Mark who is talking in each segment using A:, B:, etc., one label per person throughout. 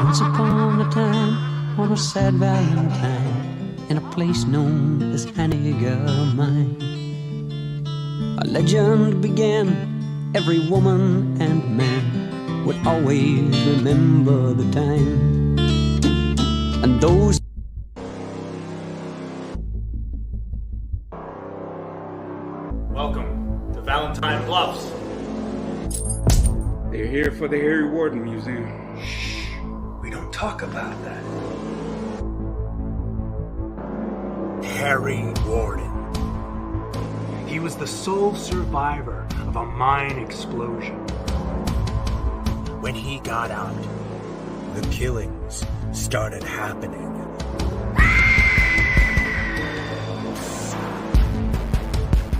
A: Once upon a time, on a sad Valentine, in a place known as Hanniger Mine, a legend began. Every woman and man would always remember the time. And those
B: Welcome to Valentine Bluffs.
C: They're here for the Harry Warden Museum.
B: Shh, we don't talk about that. Harry Warden. He was the sole survivor of a mine explosion. When he got out, the killings started happening.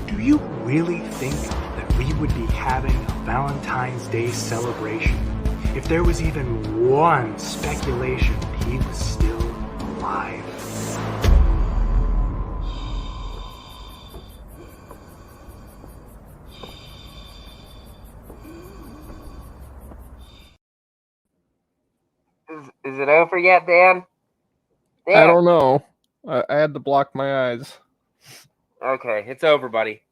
B: Do you really think that we would be having a Valentine's Day celebration if there was even one speculation that he was still alive?
D: Is it over yet, Dan?
E: I don't know. I had to block my eyes.
D: Okay, it's over, buddy.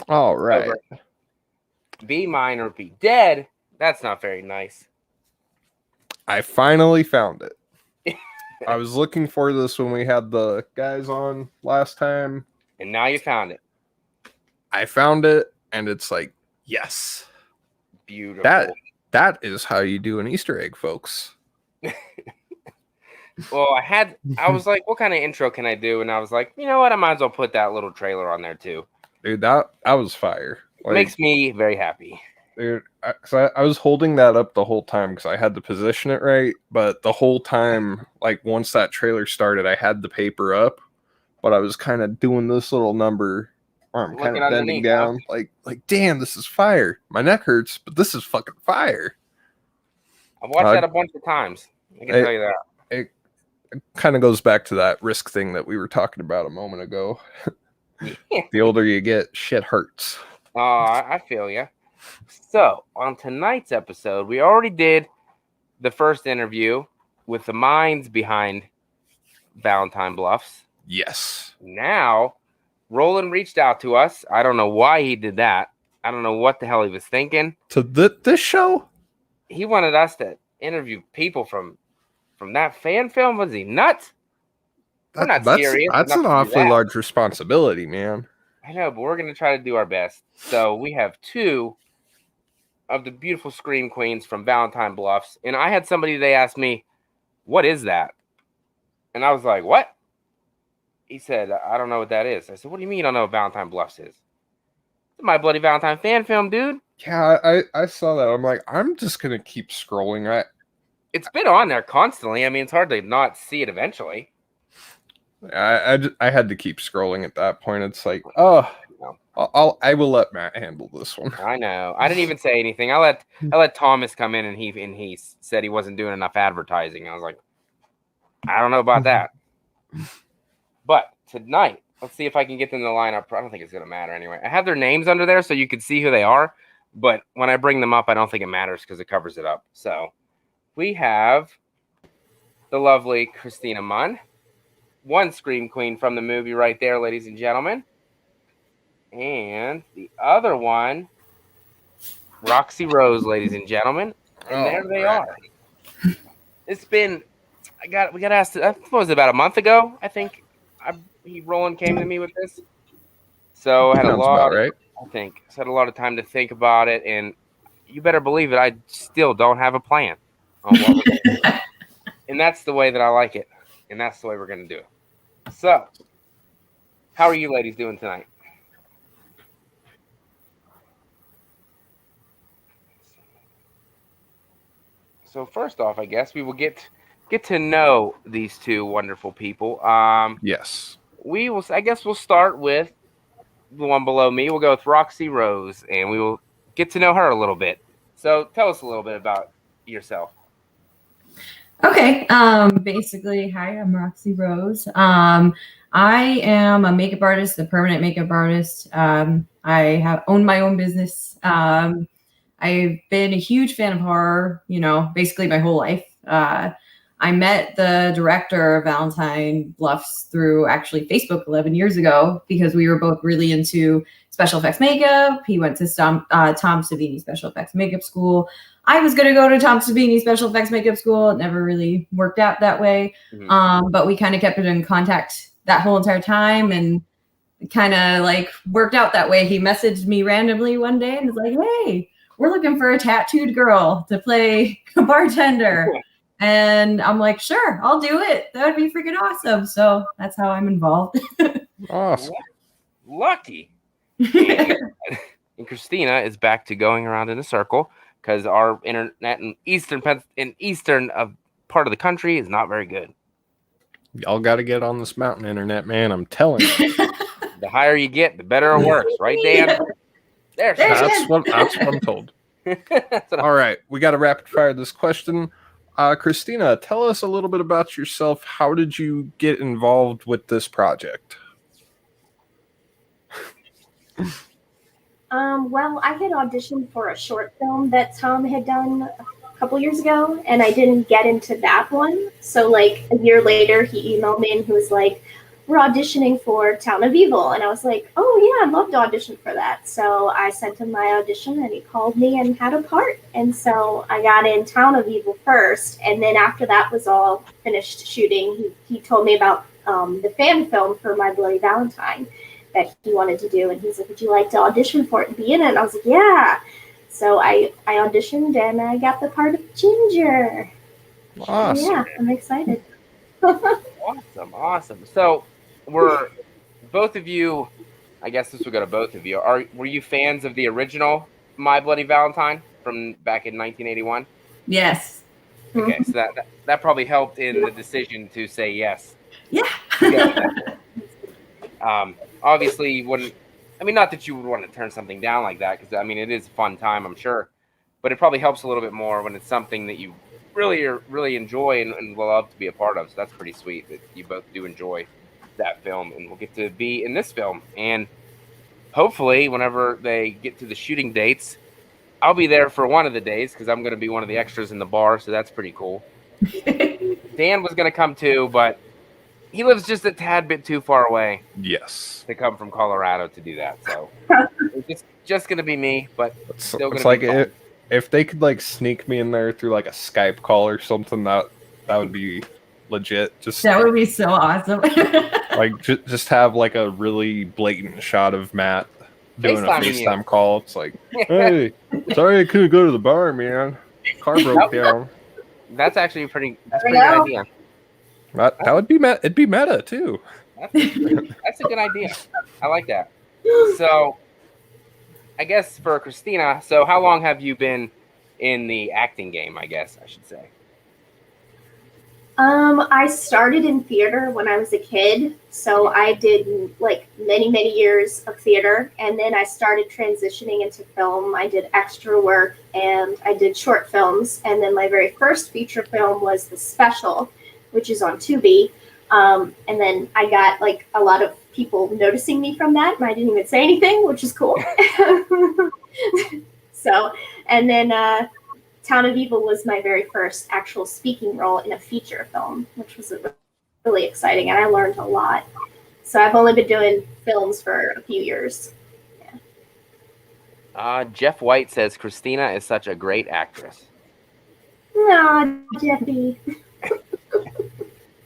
E: All right.
D: Over. Be mine or be dead. That's not very nice.
E: I finally found it. I was looking for this when we had the guys on last time.
D: And now you found it.
E: I found it, and it's like, yes.
D: Beautiful.
E: That is how you do an Easter egg, folks.
D: Well, I was like, what kind of intro can I do? And I was like, you know what? I might as well put that little trailer on there too.
E: Dude, that was fire.
D: It makes me very happy.
E: Dude, I was holding that up the whole time because I had to position it right. But the whole time, like once that trailer started, I had the paper up, but I was kind of doing this little number. I'm kind of bending down, like, damn, this is fire. My neck hurts, but this is fucking fire.
D: I've watched that a bunch of times. I can tell you that.
E: It kind of goes back to that risk thing that we were talking about a moment ago.
D: Yeah.
E: The older you get, shit hurts.
D: Oh, I feel you. So, on tonight's episode, we already did the first interview with the minds behind Valentine Bluffs.
E: Yes.
D: Now, Roland reached out to us. I don't know why he did that. I don't know what the hell he was thinking.
E: To this show?
D: He wanted us to interview people from that fan film. Was he nuts? We're not serious.
E: That's an awfully large responsibility, man.
D: I know, but we're going to try to do our best. So we have two of the beautiful scream queens from Valentine Bluffs. And I had somebody, they asked me, what is that? And I was like, what? He said, I don't know what that is. I said, what do you mean you don't know what Valentine Bluffs is? It's My Bloody Valentine fan film, dude.
E: Yeah, I saw that. I'm like, I'm just going to keep scrolling.
D: It's been on there constantly. I mean, it's hard to not see it eventually.
E: I had to keep scrolling at that point. It's like, oh, I will let Matt handle this one.
D: I know. I didn't even say anything. I let Thomas come in and he said he wasn't doing enough advertising. I was like, I don't know about that. But tonight, let's see if I can get them to line up. I don't think it's gonna matter anyway. I have their names under there so you can see who they are. But when I bring them up, I don't think it matters because it covers it up. So we have the lovely Christina Munn. One scream queen from the movie right there, ladies and gentlemen. And the other one, Roxie Rose, ladies and gentlemen. And there they are. It's been, we got asked, I suppose about a month ago, I think, Roland came to me with this. So I had a lot of time to think about it. And you better believe it, I still don't have a plan on what we're going to do. And that's the way that I like it. And that's the way we're going to do it. So, how are you ladies doing tonight? So first off, I guess we will get to know these two wonderful people.
E: Yes.
D: I guess we'll start with the one below me. We'll go with Roxie Rose, and we will get to know her a little bit. So tell us a little bit about yourself.
F: Okay. Basically, hi, I'm Roxie Rose. I am a makeup artist, a permanent makeup artist. I have owned my own business. I've been a huge fan of horror, basically my whole life. I met the director of Valentine Bluffs through actually Facebook 11 years ago because we were both really into special effects makeup. He went to Tom Savini Special Effects Makeup School. I was going to go to Tom Savini Special Effects Makeup School. It never really worked out that way. Mm-hmm. But we kind of kept it in contact that whole entire time and kind of like worked out that way. He messaged me randomly one day and was like, hey, we're looking for a tattooed girl to play a bartender. And I'm like, sure, I'll do it. That would be freaking awesome. So that's how I'm involved.
E: Awesome.
D: Lucky. And Christina is back to going around in a circle because our internet in eastern part of the country is not very good.
E: Y'all got to get on this mountain internet, man. I'm telling you.
D: The higher you get, the better it works. Right, Dan?
E: That's what I'm told. All right. We got to rapid fire this question. Christina, tell us a little bit about yourself. How did you get involved with this project?
G: Well, I had auditioned for a short film that Tom had done a couple years ago, and I didn't get into that one. So, like, a year later, he emailed me and he was like, we're auditioning for Town of Evil. And I was like, oh, yeah, I'd love to audition for that. So I sent him my audition, and he called me and had a part. And so I got in Town of Evil first. And then after that was all finished shooting, he told me about the fan film for My Bloody Valentine that he wanted to do. And he's like, would you like to audition for it and be in it? And I was like, yeah. So I auditioned, and I got the part of Ginger.
E: Awesome.
G: Yeah, I'm excited.
D: Awesome. So were both of you, I guess this will go to both of you, were you fans of the original My Bloody Valentine from back in 1981?
F: Yes.
D: Okay, so that probably helped in the decision to say yes.
F: Yeah.
D: Obviously, you wouldn't, I mean, not that you would want to turn something down like that, because, I mean, it is a fun time, I'm sure, but it probably helps a little bit more when it's something that you really enjoy and will love to be a part of. So that's pretty sweet that you both do enjoy that film, and we'll get to be in this film. And hopefully, whenever they get to the shooting dates, I'll be there for one of the days because I'm going to be one of the extras in the bar. So that's pretty cool. Dan was going to come too, but he lives just a tad bit too far away.
E: Yes.
D: To come from Colorado to do that. So it's just going to be me, but still going to be fun.
E: If they could like sneak me in there through like a Skype call or something, that would be legit.
F: That would be so awesome.
E: Like just have like a really blatant shot of Matt doing a FaceTime call. It's like, hey, sorry I couldn't go to the bar, man. Car broke down.
D: That's actually a pretty good idea.
E: That would be it'd be meta too.
D: That's a good idea. I like that. So I guess for Christina, so how long have you been in the acting game, I guess I should say?
G: I started in theater when I was a kid. So I did like many years of theater. And then I started transitioning into film. I did extra work and I did short films. And then my very first feature film was The Special, which is on Tubi. And then I got like a lot of people noticing me from that, and I didn't even say anything, which is cool. So, and then Town of Evil was my very first actual speaking role in a feature film, which was really exciting, and I learned a lot. So I've only been doing films for a few years.
D: Yeah. Jeff White says Christina is such a great actress.
G: Aw, Jeffy.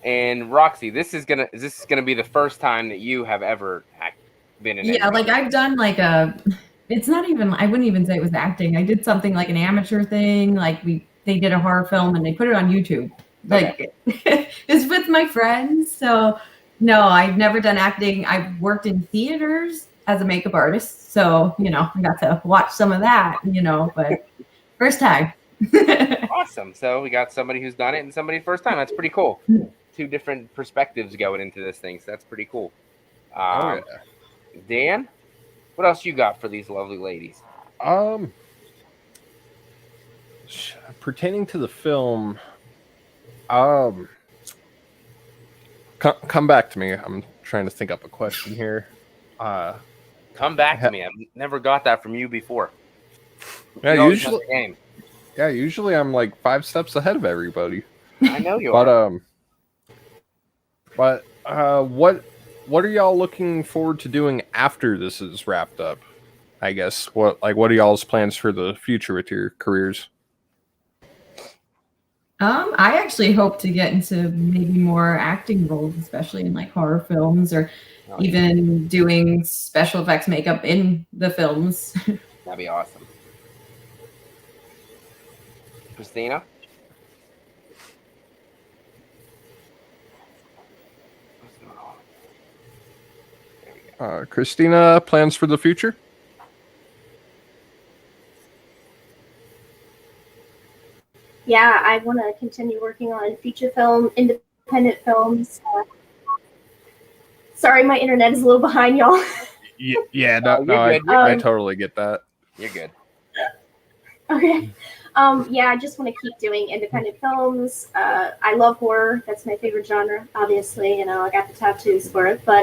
D: And Roxie, this is gonna be the first time that you have ever been in.
F: Yeah, like I've done like it's not even, I wouldn't even say it was acting. I did something like an amateur thing. Like they did a horror film and they put it on YouTube. Like it's with my friends. So no, I've never done acting. I've worked in theaters as a makeup artist. So, I got to watch some of that, but first time.
D: Awesome. So we got somebody who's done it and somebody first time. That's pretty cool. Two different perspectives going into this thing. So that's pretty cool. Dan, what else you got for these lovely ladies?
E: Pertaining to the film, come back to me. I'm trying to think up a question here.
D: Come back to me. I've never got that from you before.
E: Yeah, usually I'm like 5 steps ahead of everybody.
D: I know you
E: But
D: are.
E: what are y'all looking forward to doing after this is wrapped up? I guess what are y'all's plans for the future with your careers?
F: I actually hope to get into maybe more acting roles, especially in like horror films, or even doing special effects makeup in the films.
D: That'd be awesome. Christina? What's going on? There we go.
E: Christina, plans for the future?
G: Yeah, I want to continue working on feature film, independent films. Sorry, my internet is a little behind, y'all.
E: Yeah, I totally get that.
D: You're good.
G: Okay. Yeah, I just want to keep doing independent films. I love horror. That's my favorite genre, obviously. I got the tattoos for it. But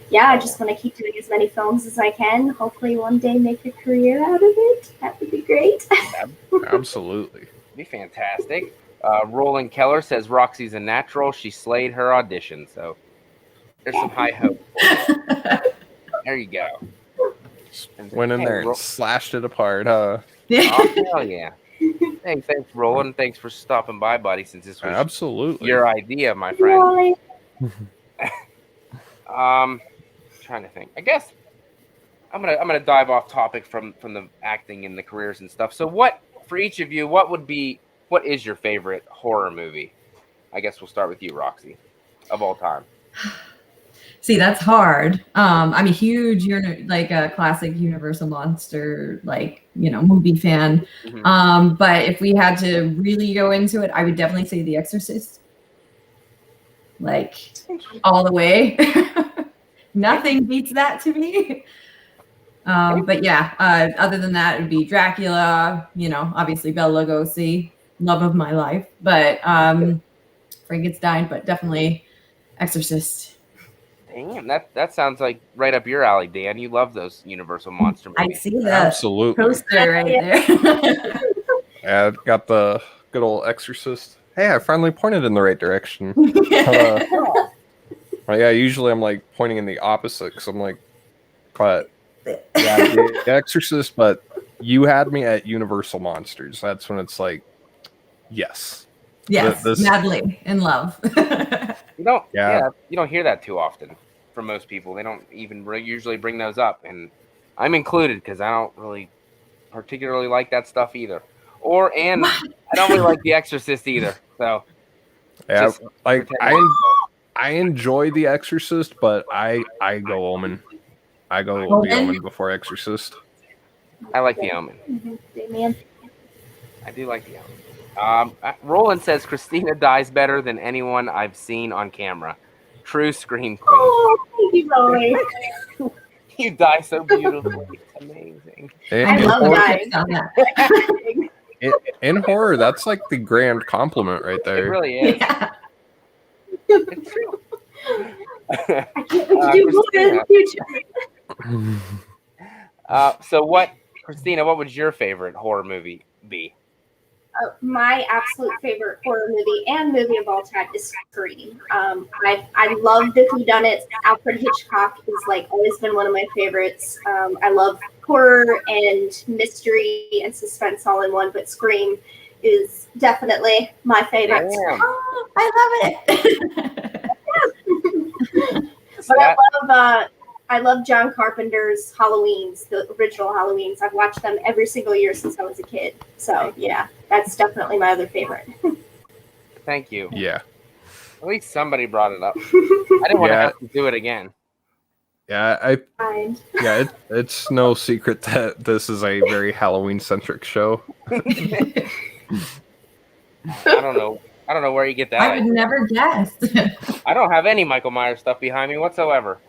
G: yeah, I just want to keep doing as many films as I can. Hopefully one day make a career out of it. That would be great.
E: Absolutely.
D: Be fantastic. Roland Keller says Roxie's a natural. She slayed her audition. So there's some high hope. There you go.
E: Went in there and slashed it apart, huh?
D: Oh, hell yeah. Thanks, Roland. Thanks for stopping by, buddy, since this was
E: absolutely
D: your idea, my friend. Trying to think. I guess I'm gonna dive off topic from the acting and the careers and stuff. So what, for each of you, what is your favorite horror movie? I guess we'll start with you, Roxie, of all time.
F: See, that's hard. I'm a huge, classic Universal monster, movie fan.
D: Mm-hmm.
F: But if we had to really go into it, I would definitely say The Exorcist. All the way. Nothing beats that to me. But yeah, other than that, it would be Dracula, obviously Bela Lugosi, love of my life. But Frankenstein, but definitely Exorcist.
D: Damn, that sounds like right up your alley, Dan. You love those Universal monster movies.
F: I see that
E: absolutely
F: poster right there.
E: Yeah, got the good old Exorcist. Hey, I finally pointed in the right direction. Yeah, usually I'm pointing in the opposite because I'm but yeah, the Exorcist. But you had me at Universal monsters. That's when it's yes.
F: Yes, madly in love.
D: You don't hear that too often from most people. They don't even usually bring those up, and I'm included because I don't really particularly like that stuff either. And I don't really like The Exorcist either. So
E: yeah, I enjoy The Exorcist, but I go Omen. I go The Omen before Exorcist.
D: I like The Omen.
G: Mm-hmm.
D: I do like The Omen. Roland says Christina dies better than anyone I've seen on camera. True scream queen.
G: Oh, thank you, Roland.
D: You die so beautifully. It's amazing.
G: I love dying.
E: In horror, that's the grand compliment right there.
D: It really is.
F: Yeah.
G: It's true. I can't wait to do more in the future.
D: So Christina, what would your favorite horror movie be?
G: My absolute favorite horror movie and movie of all time is Scream. I love the whodunit. Alfred Hitchcock is always been one of my favorites. I love horror and mystery and suspense all in one, but Scream is definitely my favorite.
F: Oh, I love it.
G: But I love John Carpenter's Halloweens, the original Halloweens. I've watched them every single year since I was a kid. So yeah, that's definitely my other favorite.
D: Thank you.
E: Yeah.
D: At least somebody brought it up. I didn't want to have to do it again.
E: Yeah, it's no secret that this is a very Halloween-centric show.
D: I don't know where you get that.
F: I would never guess.
D: I don't have any Michael Myers stuff behind me whatsoever.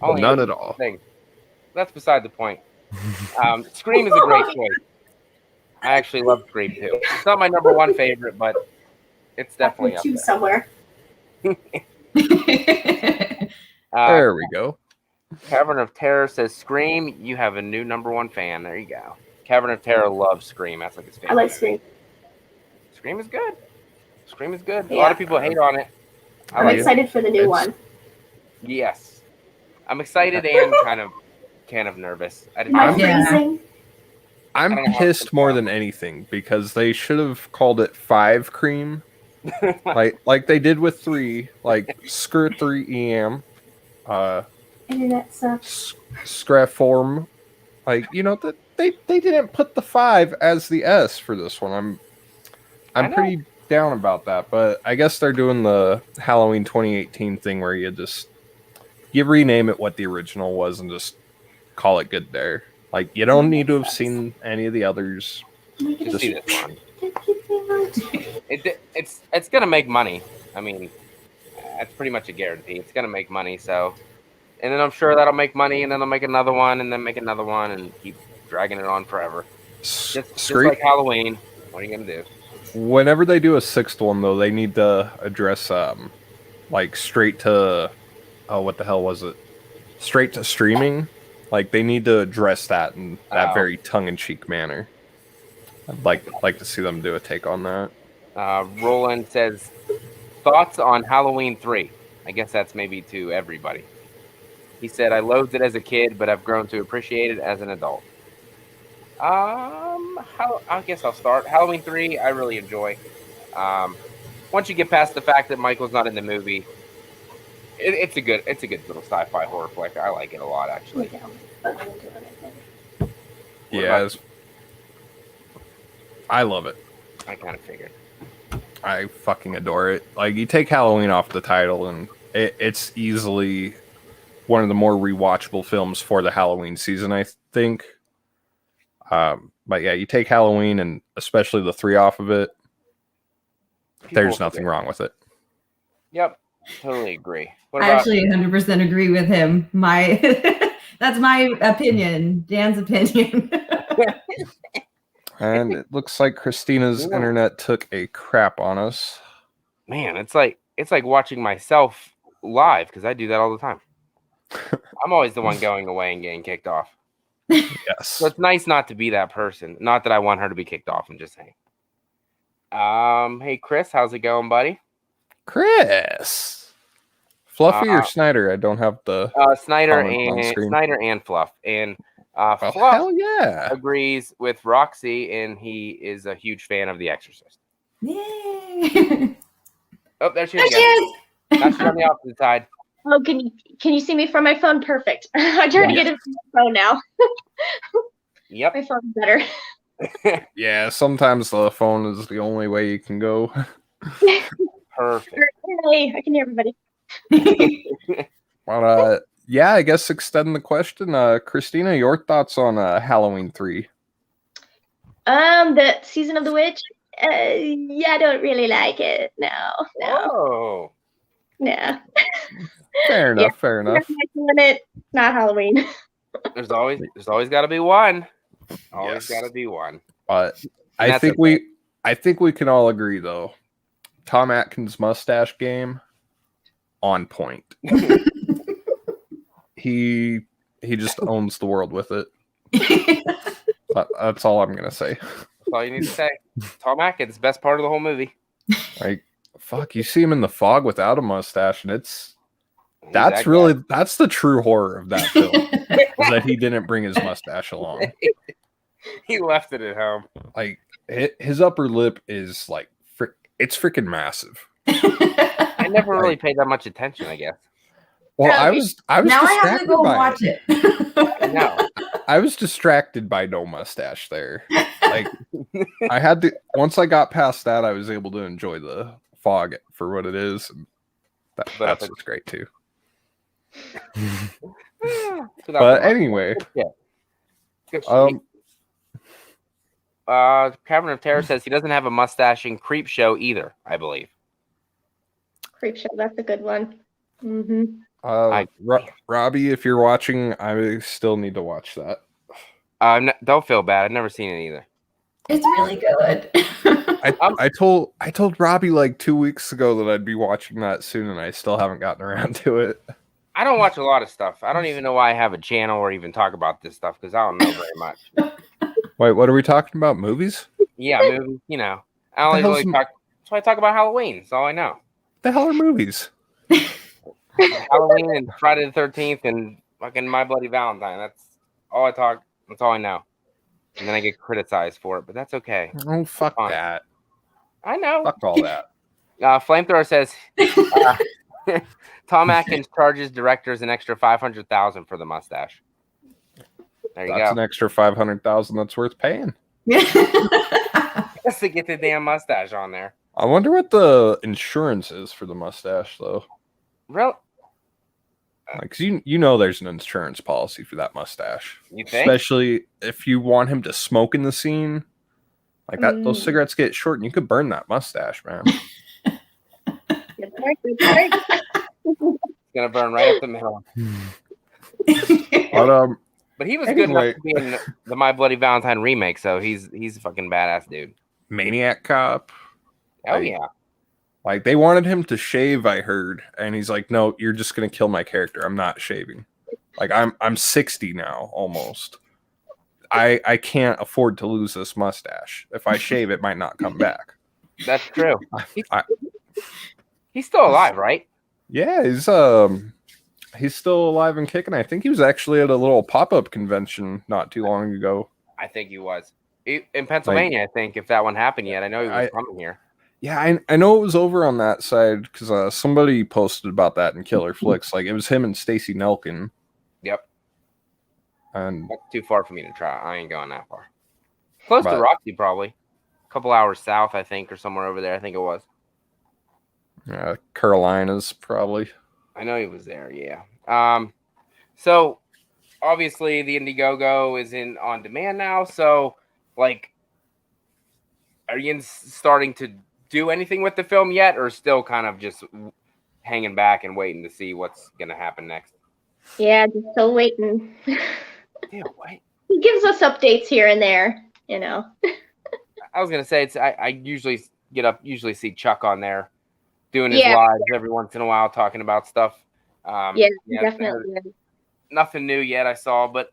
E: None at all.
D: That's beside the point. Scream is a great choice. I actually love Scream too. It's not my number one favorite, but it's definitely up there.
G: Somewhere.
E: There we go.
D: Cavern of Terror says Scream. You have a new number one fan. There you go. Cavern of Terror loves Scream. That's his favorite.
G: I like Scream.
D: Scream is good. Scream is good. A
G: Yeah.
D: lot of people hate on it. I
G: I'm
D: like it.
G: excited for the new one.
D: Yes, I'm excited and kind of nervous.
G: Am I
F: Yeah.
G: freezing?
D: I
E: I'm
D: don't know how
E: pissed
D: to
E: more
D: tell.
E: than anything because they should have called it 5 cream, like they did with 3, like Skirt 3 EM,
G: Internet sucks.
E: Scraform, like that they didn't put the 5 as the S for this one.
D: I
E: I'm
D: know.
E: pretty down about that, but I guess they're doing the Halloween 2018 thing where you rename it what the original was and just call it good there. Like you don't need to have seen any of the others.
D: Just see this one. It's gonna make money. I mean, that's pretty much a guarantee. It's gonna make money. So, and then I'm sure that'll make money, and then they'll make another one, and then make another one, and keep dragging it on forever. Just like Halloween. What are you gonna do?
E: Whenever they do a 6th one, though, they need to address like straight to what the hell was it? Straight to streaming. Like they need to address that in that very tongue-in-cheek manner. I'd like to see them do a take on that.
D: Roland says, thoughts on Halloween 3? I guess that's maybe to everybody. He said, I loathed it as a kid, but I've grown to appreciate it as an adult. I guess I'll start. Halloween 3, I really enjoy. Once you get past the fact that Michael's not in the movie, it's a good little sci-fi horror flick. I like it a lot, actually.
E: Yeah, I love it.
D: I kind of figured.
E: I fucking adore it. Like you take Halloween off the title, and it's easily one of the more rewatchable films for the Halloween season, I think. But yeah, you take Halloween and especially the 3 off of it. There's nothing wrong with it.
D: Yep, totally agree. What
F: I
D: about
F: actually 100% agree with him. That's my opinion. Dan's opinion.
E: And it looks like Christina's internet took a crap on us.
D: Man, it's like watching myself live because I do that all the time. I'm always the one going away and getting kicked off.
E: Yes.
D: So it's nice not to be that person. Not that I want her to be kicked off. I'm just saying. Hey Chris, how's it going, buddy?
E: Chris, Fluffy or Snyder? I don't have the
D: Snyder
E: comment on screen.
D: and Fluff and
E: Oh,
D: Fluff
E: hell yeah!
D: agrees with Roxie, and he is a huge fan of The Exorcist.
F: Yay!
D: Oh, there she is again. Now she's on the opposite side.
H: Oh, can you see me from my phone? Perfect. I'm trying to get it from my phone now.
D: Yep.
H: My phone's better.
E: Yeah, sometimes the phone is the only way you can go.
D: Perfect.
H: Hey, I can hear everybody.
E: But yeah, I guess extend the question. Christina, your thoughts on Halloween 3?
H: The Season of the Witch. Yeah, I don't really like it. No.
D: Oh.
H: Yeah.
E: Fair enough. Fair enough.
H: It's not Halloween.
D: There's always got to be one. Always
E: Yes.
D: got to be one.
E: But
D: And
E: I think we can all agree though. Tom Atkins' mustache game on point. He just owns the world with it. That's all I'm gonna say.
D: That's all you need to say. Tom Atkins, best part of the whole movie.
E: Like, fuck, you see him in the fog without a mustache, and that's the true horror of that film. Is that he didn't bring his mustache along.
D: He left it at home.
E: Like his upper lip is like it's freaking massive.
D: I never really paid that much attention, I guess.
E: Well, I was
F: Now I have to
E: distracted
F: go
E: by
F: watch
E: it.
F: it.
D: No.
E: I was distracted by no mustache there. Like I had to once I got past that, I was able to enjoy the fog for what it is. That's what's great too. But anyway,
D: yeah. Cavern of Terror says he doesn't have a mustache in Creep Show either, I believe.
H: Creep Show, that's a good one. Mm-hmm.
E: Robbie, if you're watching, I still need to watch that.
D: Don't feel bad. I've never seen it either.
F: It's really good.
E: I told Robbie like 2 weeks ago that I'd be watching that soon, and I still haven't gotten around to it.
D: I don't watch a lot of stuff. I don't even know why I have a channel or even talk about this stuff because I don't know very much.
E: Wait, what are we talking about? Movies?
D: Yeah, movies. You know, I only really talk. That's why I talk about Halloween. That's all I know.
E: The hell are movies?
D: Halloween and Friday the 13th and fucking My Bloody Valentine. That's all I talk. That's all I know. And then I get criticized for it, but that's okay.
E: Oh, fuck that.
D: I know.
E: Fuck all that.
D: Flamethrower says Tom Atkins charges directors an extra $500,000 for the mustache. There you go.
E: That's an extra $500,000 that's worth paying.
D: Just to get the damn mustache on there.
E: I wonder what the insurance is for the mustache, though.
D: Real?
E: Because you know there's an insurance policy for that mustache.
D: You think?
E: Especially if you want him to smoke in the scene. Like that, those cigarettes get short, and you could burn that mustache, man.
D: It's gonna burn right up the middle. But he was good enough to be in the My Bloody Valentine remake, so he's a fucking badass dude.
E: Maniac Cop.
D: Oh yeah.
E: Like they wanted him to shave, I heard, and he's like, "No, you're just gonna kill my character. I'm not shaving. Like I'm 60 now, almost. I can't afford to lose this mustache. If I shave, it might not come back."
D: That's true. He's still alive, right?
E: Yeah, he's still alive and kicking. I think he was actually at a little pop-up convention not too long ago.
D: I think he was in Pennsylvania. I think if that one happened yet, I know he was coming here.
E: Yeah, I know it was over on that side because somebody posted about that in Killer Flicks. Like it was him and Stacy Nelkin.
D: Yep.
E: And
D: that's too far for me to try. I ain't going that far. Close to Roxie, probably. A couple hours south, I think, or somewhere over there. I think it was.
E: Carolinas, probably.
D: I know he was there, yeah. So obviously the Indiegogo is on demand now. So, like, are you starting to do anything with the film yet, or still kind of just hanging back and waiting to see what's gonna happen next?
H: Yeah, just still waiting.
D: Damn, what?
H: He gives us updates here and there, you know.
D: I was gonna say I usually see Chuck on there doing his lives every once in a while, talking about stuff.
H: Definitely.
D: Nothing new yet I saw, but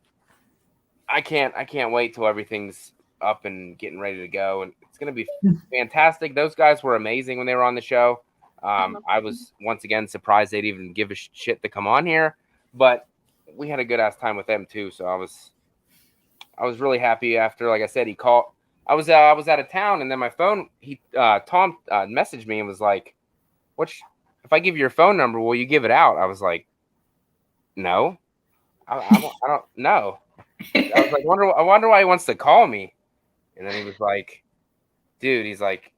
D: I can't wait till everything's up and getting ready to go, and it's gonna be fantastic. Those guys were amazing when they were on the show. I was once again surprised they'd even give a shit to come on here, but we had a good ass time with them too. So I was really happy after, like I said, he called. I was out of town, and then my phone. Tom messaged me and was like, if I give you your phone number, will you give it out?" I was like, "No, I don't know." I was like, I wonder why he wants to call me. And then he was like, "Dude," he's like,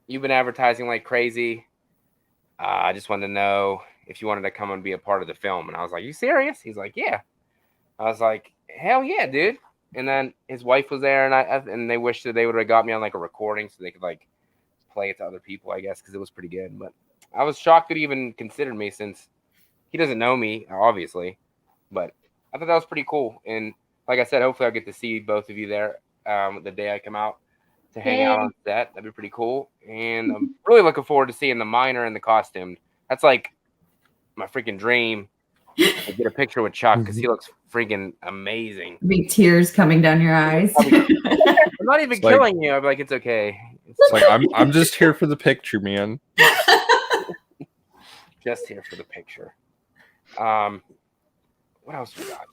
D: "you've been advertising like crazy. I just wanted to know if you wanted to come and be a part of the film." And I was like, "You serious?" He's like, "Yeah." I was like, "Hell yeah, dude." And then his wife was there, and they wished that they would have got me on like a recording so they could like play it to other people, I guess, because it was pretty good. But I was shocked that he even considered me, since he doesn't know me, obviously. But I thought that was pretty cool. And like I said, hopefully I'll get to see both of you there the day I come out to hang out on set. That'd be pretty cool. And I'm really looking forward to seeing the miner in the costume. That's like my freaking dream. To get a picture with Chuck, because he looks freaking amazing.
F: Big tears coming down your eyes.
D: I'm not even killing you. I'm like, it's okay.
E: It's like I'm just here for the picture, man.
D: Just here for the picture. What else we got?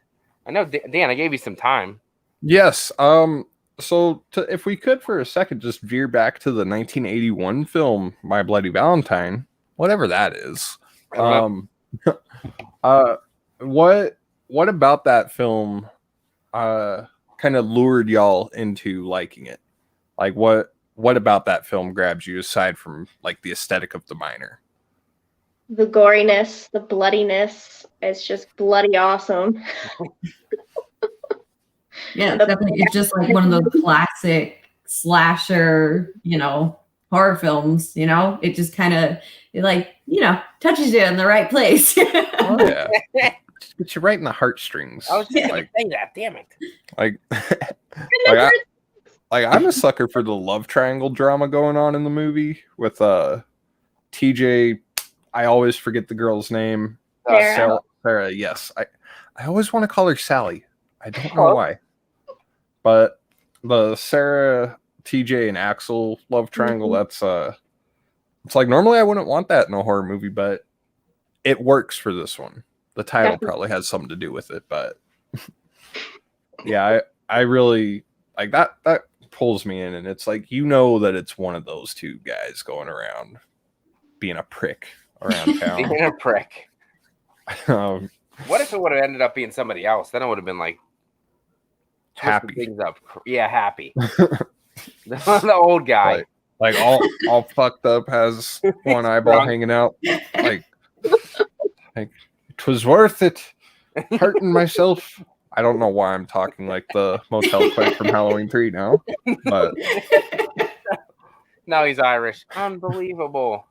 D: I know, Dan, I gave you some time.
E: Yes. So if we could for a second just veer back to the 1981 film My Bloody Valentine, whatever that is. What about that film kind of lured y'all into liking it? Like what about that film grabs you aside from like the aesthetic of the miner?
H: The goriness, the bloodiness, it's just bloody awesome.
F: Yeah, definitely. It's just like one of those classic slasher, horror films, it just kind of touches you in the right place.
E: Oh, yeah. Just gets you right in the heartstrings.
D: I was just going to say that, damn it.
E: I'm a sucker for the love triangle drama going on in the movie with TJ. I always forget the girl's name. Sarah, yes. I always want to call her Sally. I don't know why. But the Sarah TJ and Axel love triangle. That's it's like normally I wouldn't want that in a horror movie, but it works for this one. The title probably has something to do with it, but yeah, I really like that. That pulls me in, and it's like, you know, that it's one of those two guys going around being a prick around town.
D: Being a prick.
E: um,
D: What if it would have ended up being somebody else? Then it would have been like
E: happy.
D: Things up. Yeah, happy. The old guy.
E: Like all fucked up, has one eyeball hanging out. Like 'twas worth it. Hurting myself. I don't know why I'm talking like the motel quick from Halloween 3 now. But
D: now he's Irish. Unbelievable.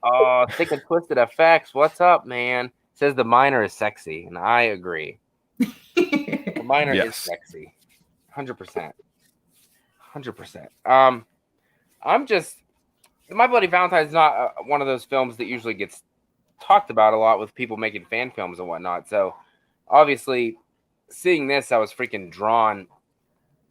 D: Oh, Thick and Twisted Effects. What's up, man? Says the miner is sexy, and I agree. The miner is sexy. 100%. 100%. I'm just, My Bloody Valentine is not one of those films that usually gets talked about a lot with people making fan films and whatnot. So obviously seeing this, I was freaking drawn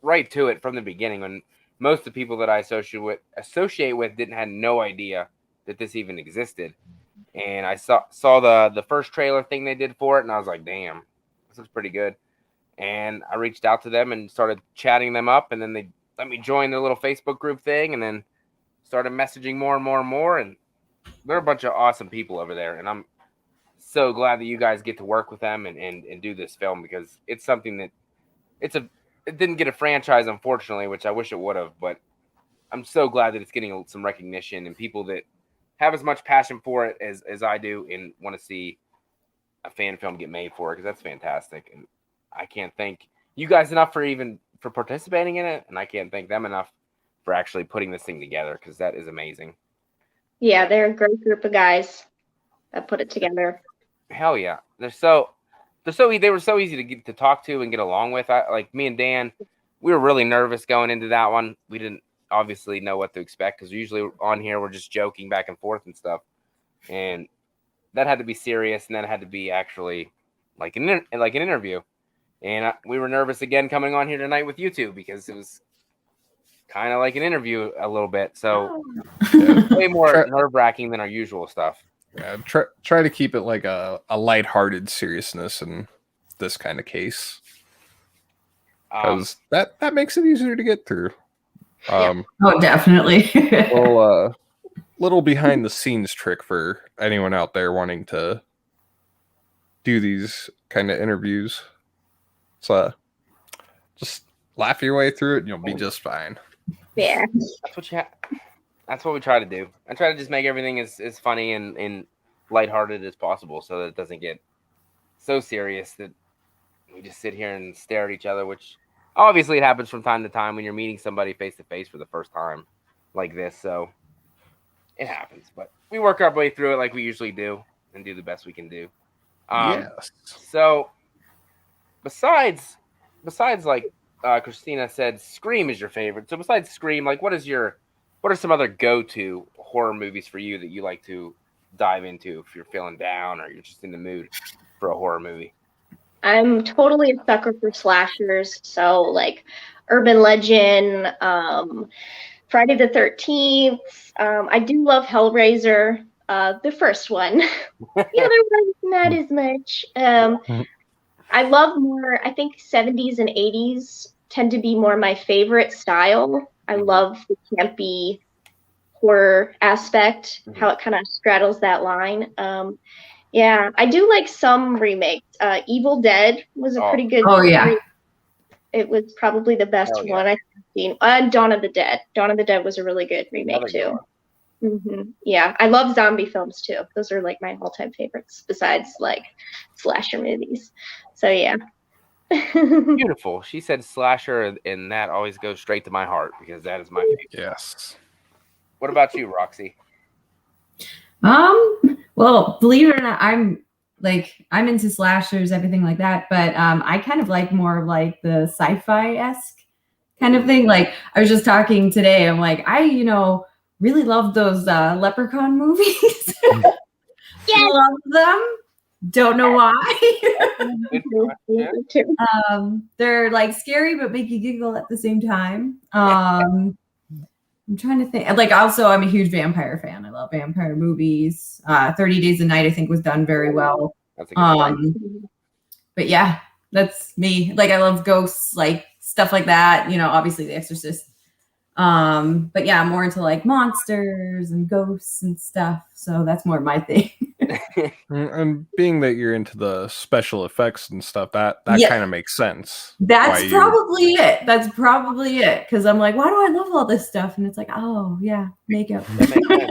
D: right to it from the beginning, when most of the people that I associate with had no idea that this even existed. And I saw the first trailer thing they did for it, and I was like, damn, this looks pretty good. And I reached out to them and started chatting them up, and then they let me join their little Facebook group thing, and then started messaging more and more and more. And they're a bunch of awesome people over there, and I'm so glad that you guys get to work with them and do this film, because it's something that it didn't get a franchise, unfortunately, which I wish it would have, but I'm so glad that it's getting some recognition and people that have as much passion for it as I do and want to see a fan film get made for it, because that's fantastic. And I can't thank you guys enough for participating in it, and I can't thank them enough for actually putting this thing together, because that is amazing.
H: Yeah, they're a great group of guys that put it together.
D: Hell yeah. They were so easy to get to talk to and get along with. Like me and Dan, we were really nervous going into that one. We didn't obviously know what to expect, because usually on here we're just joking back and forth and stuff. And that had to be serious, and then it had to be actually like an interview. And we were nervous again coming on here tonight with you two, because it was kind of like an interview a little bit. So way more nerve-wracking than our usual stuff.
E: Yeah, try to keep it like a lighthearted seriousness in this kind of case, because that makes it easier to get through.
F: Oh, definitely.
E: Little behind the scenes trick for anyone out there wanting to do these kind of interviews. So just laugh your way through it, and you'll be just fine.
H: Yeah,
D: that's what we try to do. I try to just make everything as funny and lighthearted as possible, so that it doesn't get so serious that we just sit here and stare at each other, which obviously it happens from time to time when you're meeting somebody face to face for the first time like this. So it happens, but we work our way through it like we usually do and do the best we can do.
E: Yes.
D: So besides like Christina said, Scream is your favorite. So besides Scream, like what are some other go-to horror movies for you that you like to dive into if you're feeling down or you're just in the mood for a horror movie?
H: I'm totally a sucker for slashers. So like Urban Legend, Friday the 13th. I do love Hellraiser, the first one. The other one, not as much. I love more, I think 70s and 80s tend to be more my favorite style. I love the campy horror aspect, how it kind of straddles that line. Yeah, I do like some remakes. Evil Dead was a pretty good.
F: Oh yeah,
H: it was probably the best one I've seen. Dawn of the Dead. Dawn of the Dead was a really good remake too. Yeah, I love zombie films too. Those are like my all-time favorites, besides like slasher movies. So yeah.
D: Beautiful. She said slasher, and that always goes straight to my heart, because that is my favorite.
E: Yes.
D: What about you, Roxie?
F: Well, believe it or not, I'm into slashers, everything like that, but I kind of like more of like the sci-fi-esque kind of thing. Like I was just talking today, I'm like, I really love those Leprechaun movies. Yeah, love them. Don't know why. They're like scary but make you giggle at the same time. I'm trying to think. Like, also, I'm a huge vampire fan. I love vampire movies. 30 Days a Night, I think, was done very well.
D: That's a good one.
F: But yeah, that's me. Like, I love ghosts, like stuff like that. You know, obviously The Exorcist. But yeah, I'm more into like monsters and ghosts and stuff. So that's more my thing.
E: And being that you're into the special effects and stuff, that
F: Yeah.
E: kind of makes sense.
F: That's probably it. That's probably it. Because I'm like, why do I love all this stuff? And it's like, oh yeah, makeup.
D: That makes sense.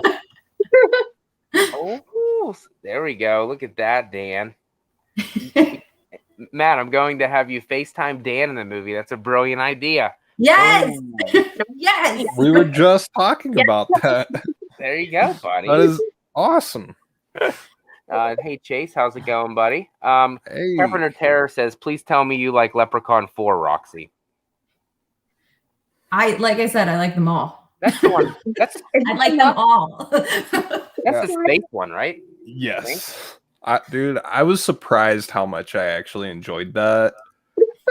D: Oh, there we go. Look at that, Dan. Matt, I'm going to have you FaceTime Dan in the movie. That's a brilliant idea.
F: Yes. Yes.
E: We were just talking about that.
D: There you go, buddy.
E: That is awesome.
D: Hey, Chase, how's it going, buddy?
E: Hey.
D: Carpenter Terror says, please tell me you like Leprechaun 4, Roxy.
F: Like I said, I like them all.
D: That's the one.
F: I like them all.
D: That's the space one, right?
E: Yes. Dude, I was surprised how much I actually enjoyed that.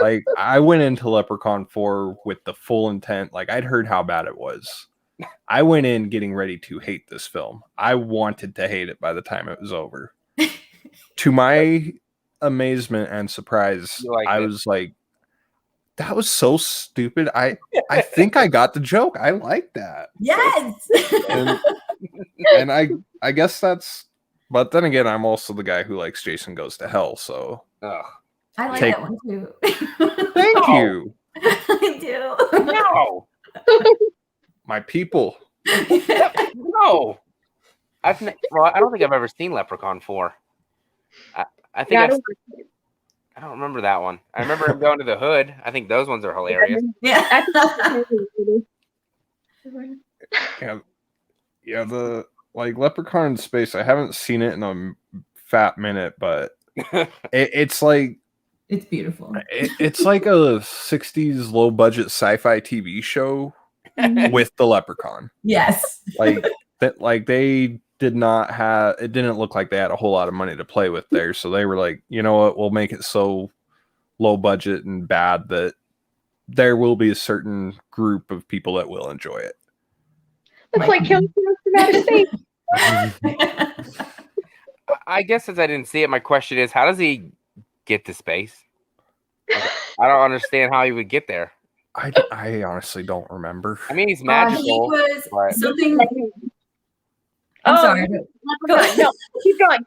E: Like, I went into Leprechaun 4 with the full intent. Like, I'd heard how bad it was. I went in getting ready to hate this film. I wanted to hate it by the time it was over. To my amazement and surprise, I was like, that was so stupid. I think I got the joke. I like that.
F: Yes.
E: And I guess that's, but then again, I'm also the guy who likes Jason Goes to Hell, so.
D: Ugh.
F: I like that one too.
E: Thank you.
F: I do.
D: No.
E: My people.
D: No. I don't think I've ever seen Leprechaun 4. I think I don't remember that one. I remember him going to the hood. I think those ones are hilarious.
F: Yeah.
E: Yeah, the like Leprechaun in Space, I haven't seen it in a fat minute, but it's like
F: it's beautiful.
E: It's like a 60s low budget sci-fi TV show with the Leprechaun.
F: Yes.
E: Like they did not have, it didn't look like they had a whole lot of money to play with there, so they were like, you know what, we'll make it so low budget and bad that there will be a certain group of people that will enjoy it.
H: That's like killing from outer space.
D: I guess since I didn't see it, my question is, how does he get to space? Like, I don't understand how he would get there.
E: I honestly don't remember.
D: I mean, he's magical.
F: He was
D: but...
F: something. I'm sorry.
H: No, keep going.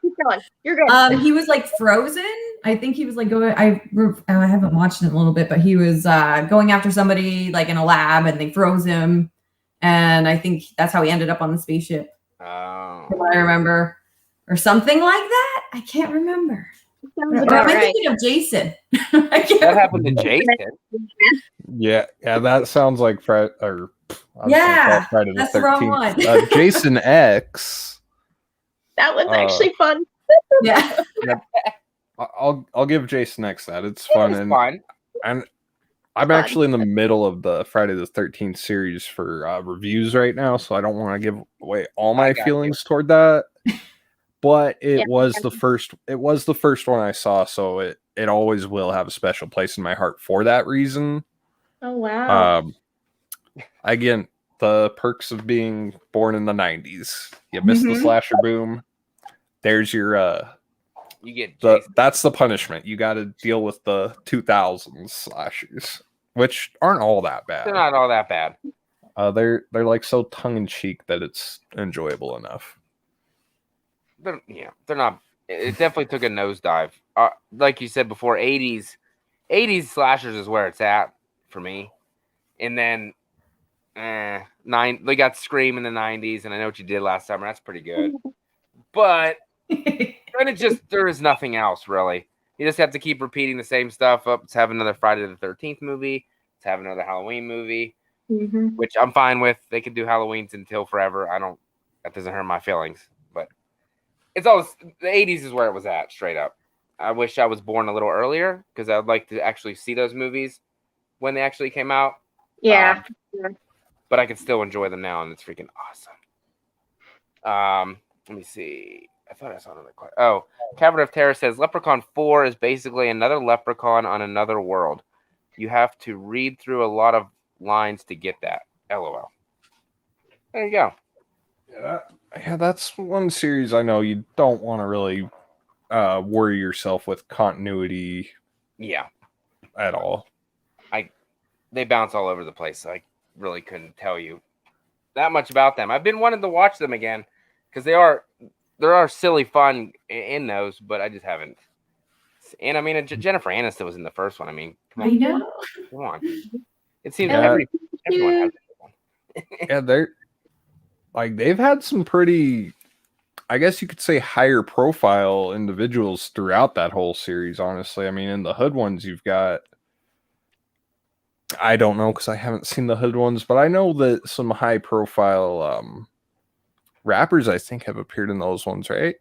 H: You're good.
F: He was like frozen. I think he was like going. I haven't watched it in a little bit, but he was going after somebody like in a lab, and they froze him. And I think that's how he ended up on the spaceship.
D: Oh.
F: I remember, or something like that. I can't remember.
H: Sounds
F: Or
H: about
F: am I
H: right.
F: thinking of Jason?
D: That happened to Jason.
E: Yeah, that sounds like Friday the
F: that's the wrong
E: 13th.
F: one.
E: Jason X.
H: That one's actually fun.
F: Yeah.
E: I'll give Jason X that. It's fun.
D: It's fun.
E: And I'm actually in the middle of the Friday the 13th series for reviews right now, so I don't want to give away all my feelings toward that. But it was the first one I saw, so it always will have a special place in my heart for that reason.
H: Oh wow.
E: Again, the perks of being born in the 90s. You missed the slasher boom. There's your
D: you get
E: that's the punishment. You got to deal with the 2000s slashers, which aren't all that bad.
D: They're not all that bad.
E: They're like so tongue in cheek that it's enjoyable enough.
D: They're not. It definitely took a nosedive. Like you said before, 80s slashers is where it's at for me. And then they got Scream in the 90s, and I Know What You Did Last Summer. That's pretty good. But then there is nothing else really. You just have to keep repeating the same stuff. Let's have another Friday the 13th movie. Let's have another Halloween movie, which I'm fine with. They can do Halloweens until forever. That doesn't hurt my feelings. But it's always the 80s is where it was at, straight up. I wish I was born a little earlier because I would like to actually see those movies when they actually came out.
H: Yeah.
D: But I can still enjoy them now, and it's freaking awesome. Let me see. I thought I saw another question. Oh, Cavern of Terror says Leprechaun 4 is basically another leprechaun on another world. You have to read through a lot of lines to get that. LOL. There you go.
E: Yeah, that's one series I know you don't want to really worry yourself with continuity
D: Yeah,
E: at all.
D: they bounce all over the place. So I really couldn't tell you that much about them. I've been wanting to watch them again because there are silly fun in those, but I just haven't. And I mean, Jennifer Aniston was in the first one. I mean, come on, come on. It seems everyone has one.
E: Yeah, they've had some pretty, I guess you could say, higher profile individuals throughout that whole series. Honestly, I mean, in the Hood ones, you've got. I don't know because I haven't seen the Hood ones, but I know that some high profile rappers I think have appeared in those ones, right?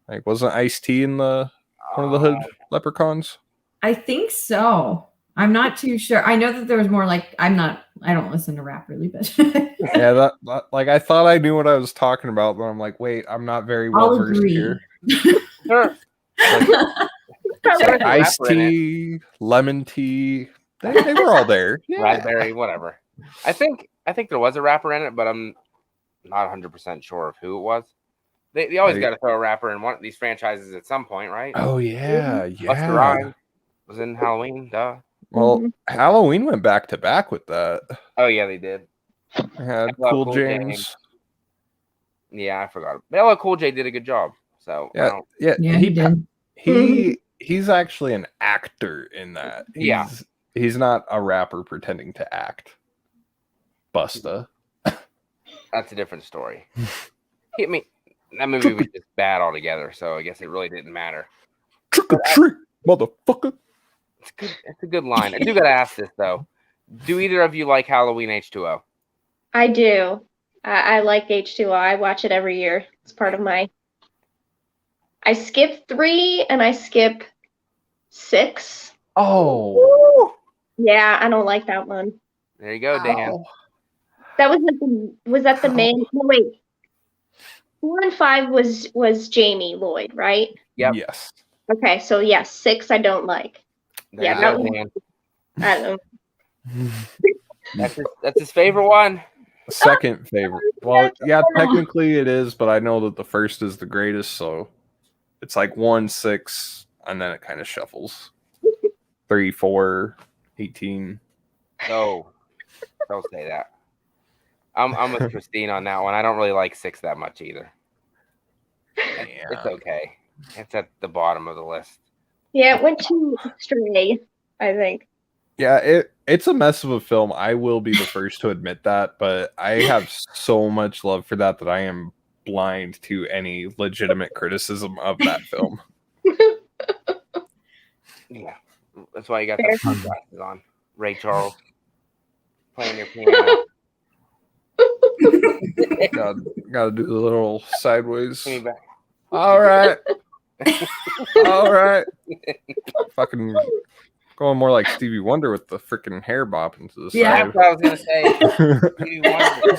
E: Like, wasn't Ice-T in one of the Hood Leprechauns?
F: I think so. I'm not too sure. I know that there was more like I don't listen to rap really, but
E: Yeah, that like I thought I knew what I was talking about, but I'm like, wait, I'm not very well versed here.
D: Sure.
E: Ice-T, Lemon Tea, they were all there. Yeah.
D: Raspberry, whatever. I think there was a rapper in it, but I'm not 100% sure of who it was. They always got to throw a rapper in one of these franchises at some point, right?
E: Oh yeah,
D: Busta Rhymes was in Halloween, duh.
E: Well, Halloween went back to back with that.
D: Oh yeah, they did.
E: They had Cool James.
D: Yeah, I forgot. LL Cool J did a good job. So
E: yeah,
F: he did.
E: He's actually an actor in that. He's not a rapper pretending to act. Busta.
D: That's a different story. Hit me. That movie was just bad altogether, so I guess it really didn't matter.
E: Trick or treat, motherfucker.
D: It's a good line. I do gotta ask this though. Do either of you like Halloween H2O?
H: I do. I like H2O. I watch it every year. It's part of my. I skip 3 and I skip 6.
E: Oh.
H: Yeah, I don't like that one.
D: There you go, Dan.
H: Oh. That was that the main? No, wait. 4 and 5 was Jamie Lloyd, right?
D: Yep.
E: Yes.
H: Okay, so yes, 6 I don't like.
D: There you go, Dan.
H: I don't know.
D: That's his favorite one.
E: Second favorite. Well, yeah, technically it is, but I know that the first is the greatest, so it's like 1, 6, and then it kind of shuffles. 3, 4, 18.
D: No, don't say that. I'm with Christine on that one. I don't really like 6 that much either. It's okay. It's at the bottom of the list.
H: Yeah, it went too astray, I think.
E: Yeah, it's a mess of a film. I will be the first to admit that, but I have so much love for that I am blind to any legitimate criticism of that film.
D: Yeah, that's why you got those sunglasses on. Ray Charles playing your piano.
E: Gotta do the little sideways.
D: Give me back.
E: All right. All right. Fucking going more like Stevie Wonder with the freaking hair bopping to the side.
D: That's what I was gonna say. Stevie Wonder.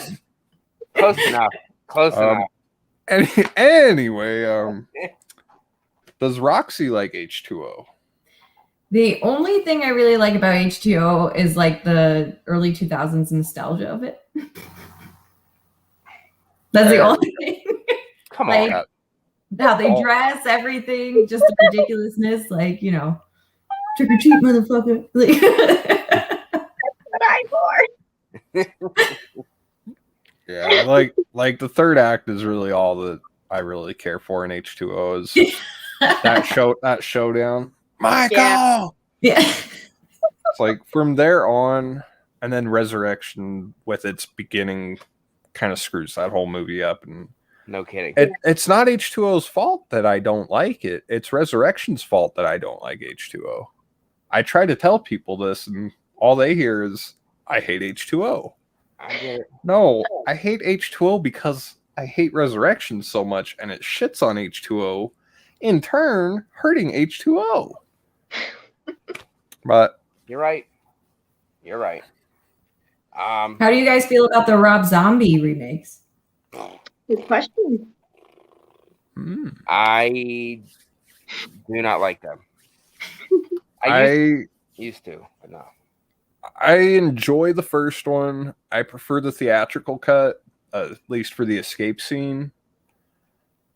D: Close enough. Close enough.
E: Anyway, does Roxie like H2O?
F: The only thing I really like about H2O is like the early 2000s nostalgia of it. That's the only thing.
D: Come
F: like,
D: on.
F: How they dress, everything, just the ridiculously, like, you know, trick or treat, motherfucker. Like,
H: That's what I'm for.
E: Yeah, like the third act is really all that I really care for in H2O is that showdown. Michael!
F: Yeah.
E: It's like from there on, and then Resurrection with its beginning kind of screws that whole movie up. And
D: no kidding.
E: It's not H2O's fault that I don't like it. It's Resurrection's fault that I don't like H2O. I try to tell people this, and all they hear is, I hate H2O.
D: I get it.
E: No, I hate H2O because I hate Resurrection so much, and it shits on H2O, in turn hurting H2O. But
D: You're right. You're right.
F: How do you guys feel about the Rob Zombie remakes?
H: Good question.
D: I do not like them. Used to, but no.
E: I enjoy the first one. I prefer the theatrical cut. at least for the escape scene.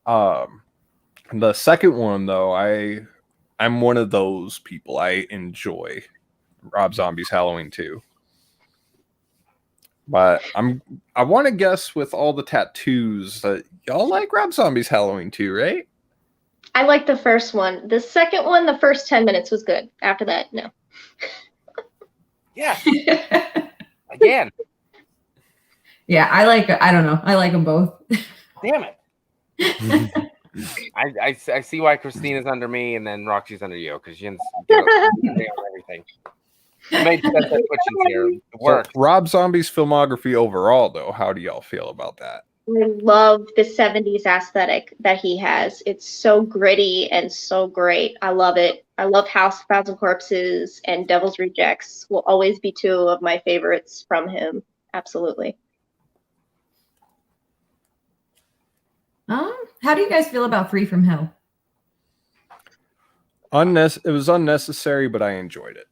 E: The second one, though, I'm one of those people. I enjoy Rob Zombie's Halloween 2. But I want to guess with all the tattoos that y'all like Rob Zombie's Halloween 2, right?
H: I like the first one. The second one, the first 10 minutes was good. After that, no.
D: Yeah. Again.
F: Yeah, I don't know. I like them both.
D: Damn it. I see why Christina's under me and then Roxie's under you because Yin's everything. It made sense that switching here. It worked.
E: So, Rob Zombie's filmography overall, though, how do y'all feel about that?
H: I love the 70s aesthetic that he has. It's so gritty and so great. I love it. I love House of Thousand Corpses and Devil's Rejects will always be two of my favorites from him. Absolutely.
F: How do you guys feel about Free from Hell?
E: It was unnecessary, but I enjoyed it.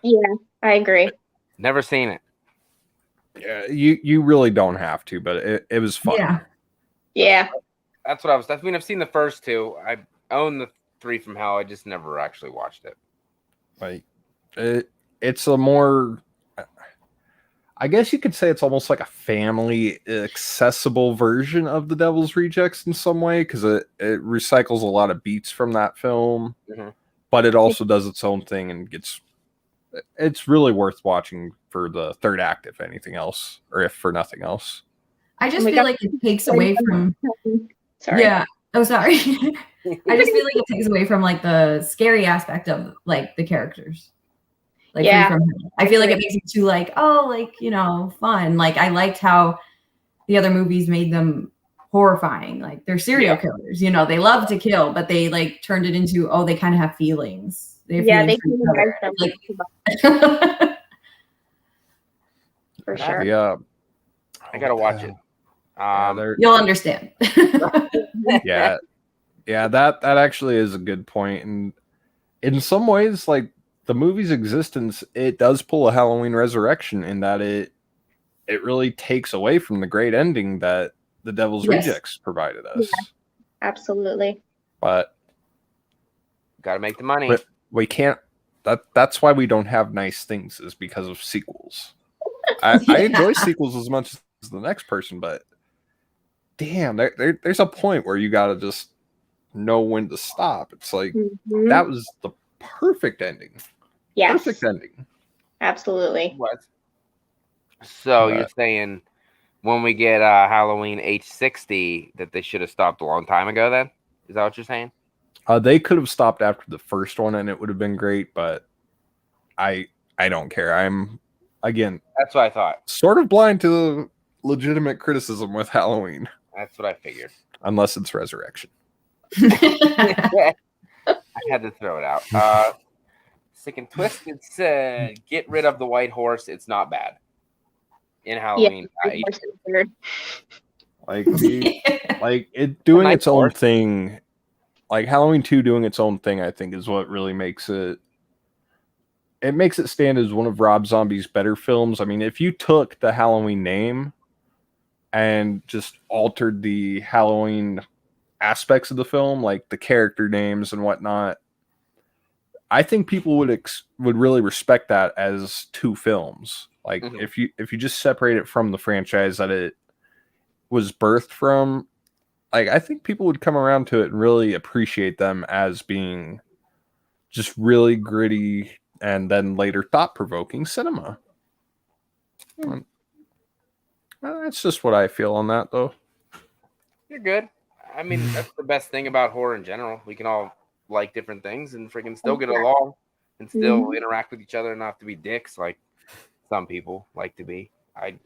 H: Yeah, I agree.
D: Never seen it.
E: Yeah, you really don't have to, but it was fun.
H: Yeah.
D: That's what I mean, I've seen the first two. I own the Three from Hell. I just never actually watched it.
E: Like it's a more, I guess you could say it's almost like a family accessible version of The Devil's Rejects in some way, because it recycles a lot of beats from that film, but it also does its own thing and it's really worth watching for the third act, if anything else, or if for nothing else.
F: I just feel like it takes away from.
H: Sorry.
F: Yeah. Oh, sorry. I just feel like it takes away from like the scary aspect of like the characters. Like I feel like it makes it too like, oh, like, you know, fun. Like I liked how the other movies made them horrifying. Like they're serial killers, you know, they love to kill, but they like turned it into, oh, they kind of have feelings. They have
H: for sure.
E: Yeah.
D: I gotta watch it.
F: You'll understand.
E: yeah, that actually is a good point. And in some ways, like the movie's existence, it does pull a Halloween Resurrection in that it really takes away from the great ending that The Devil's Rejects provided us.
H: Yeah, absolutely.
E: But
D: gotta make the money.
E: But we can't. That's why we don't have nice things, is because of sequels. I enjoy sequels as much as the next person, but damn, there's a point where you gotta just know when to stop. It's like that was the perfect ending.
H: Yes.
E: Perfect ending.
H: Absolutely.
D: What? So you're saying when we get Halloween H60 that they should have stopped a long time ago then? Is that what you're saying?
E: They could have stopped after the first one and it would have been great, but I don't care. I'm, again,
D: that's what I thought.
E: Sort of blind to the legitimate criticism with Halloween.
D: That's what I figured.
E: Unless it's Resurrection.
D: I had to throw it out. Sick and Twisted said, get rid of the white horse. It's not bad. In Halloween.
H: Yeah,
E: like it doing its own thing. Like Halloween 2 doing its own thing, I think, is what really makes it. It makes it stand as one of Rob Zombie's better films. I mean, if you took the Halloween name and just altered the Halloween aspects of the film, like the character names and whatnot, I think people would really respect that as two films. Like if you just separate it from the franchise that it was birthed from, like I think people would come around to it and really appreciate them as being just really gritty and then later thought-provoking cinema. That's just what I feel on that, though.
D: You're good. I mean, that's the best thing about horror in general. We can all like different things and freaking still get along and still interact with each other and not have to be dicks like some people like to be. I'm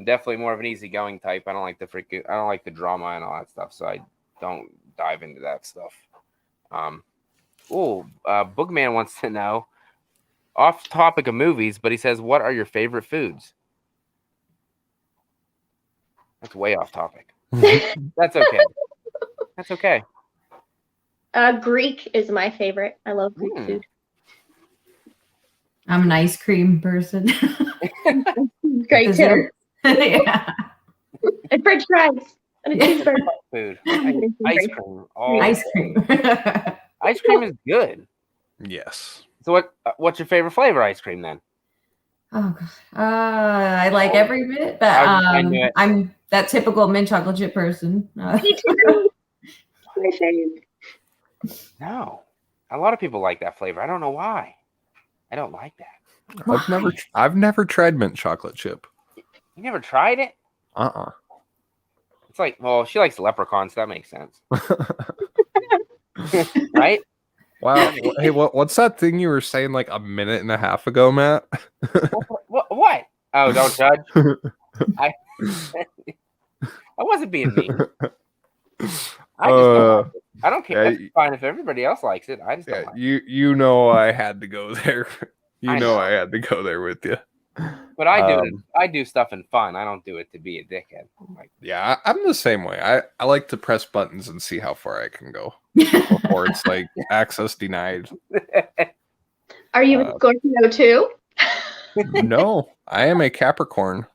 D: definitely more of an easygoing type. I don't like the drama and all that stuff, so I don't dive into that stuff. Boogman wants to know, off topic of movies, but he says, what are your favorite foods? That's way off topic. That's okay. That's okay.
H: Greek is my favorite. I love Greek food.
F: I'm an ice cream person.
H: Great too.
F: Yeah.
H: And French fries. And a cheeseburger.
D: Food. Ice cream. Oh,
F: Ice cream.
D: ice cream is good.
E: Yes.
D: So what's your favorite flavor ice cream then?
F: Oh god, I like every bit, but
D: I knew it.
F: I'm that typical mint chocolate chip person.
H: Me too. My fave.
D: No, a lot of people like that flavor. I don't know why. I don't like that.
E: I've never tried mint chocolate chip.
D: You never tried it? It's like, well, she likes leprechauns. So that makes sense, right?
E: Wow. Hey, what's that thing you were saying like a minute and a half ago, Matt?
D: What? Oh, don't judge. I wasn't being mean. I don't care.
E: Yeah,
D: That's fine if everybody else likes it. I just don't like it.
E: You know I had to go there. I had to go there with you.
D: But I do stuff in fun. I don't do it to be a dickhead.
E: Yeah, I'm the same way. I like to press buttons and see how far I can go before it's like access denied.
H: Are you a Scorpio too?
E: No, I am a Capricorn.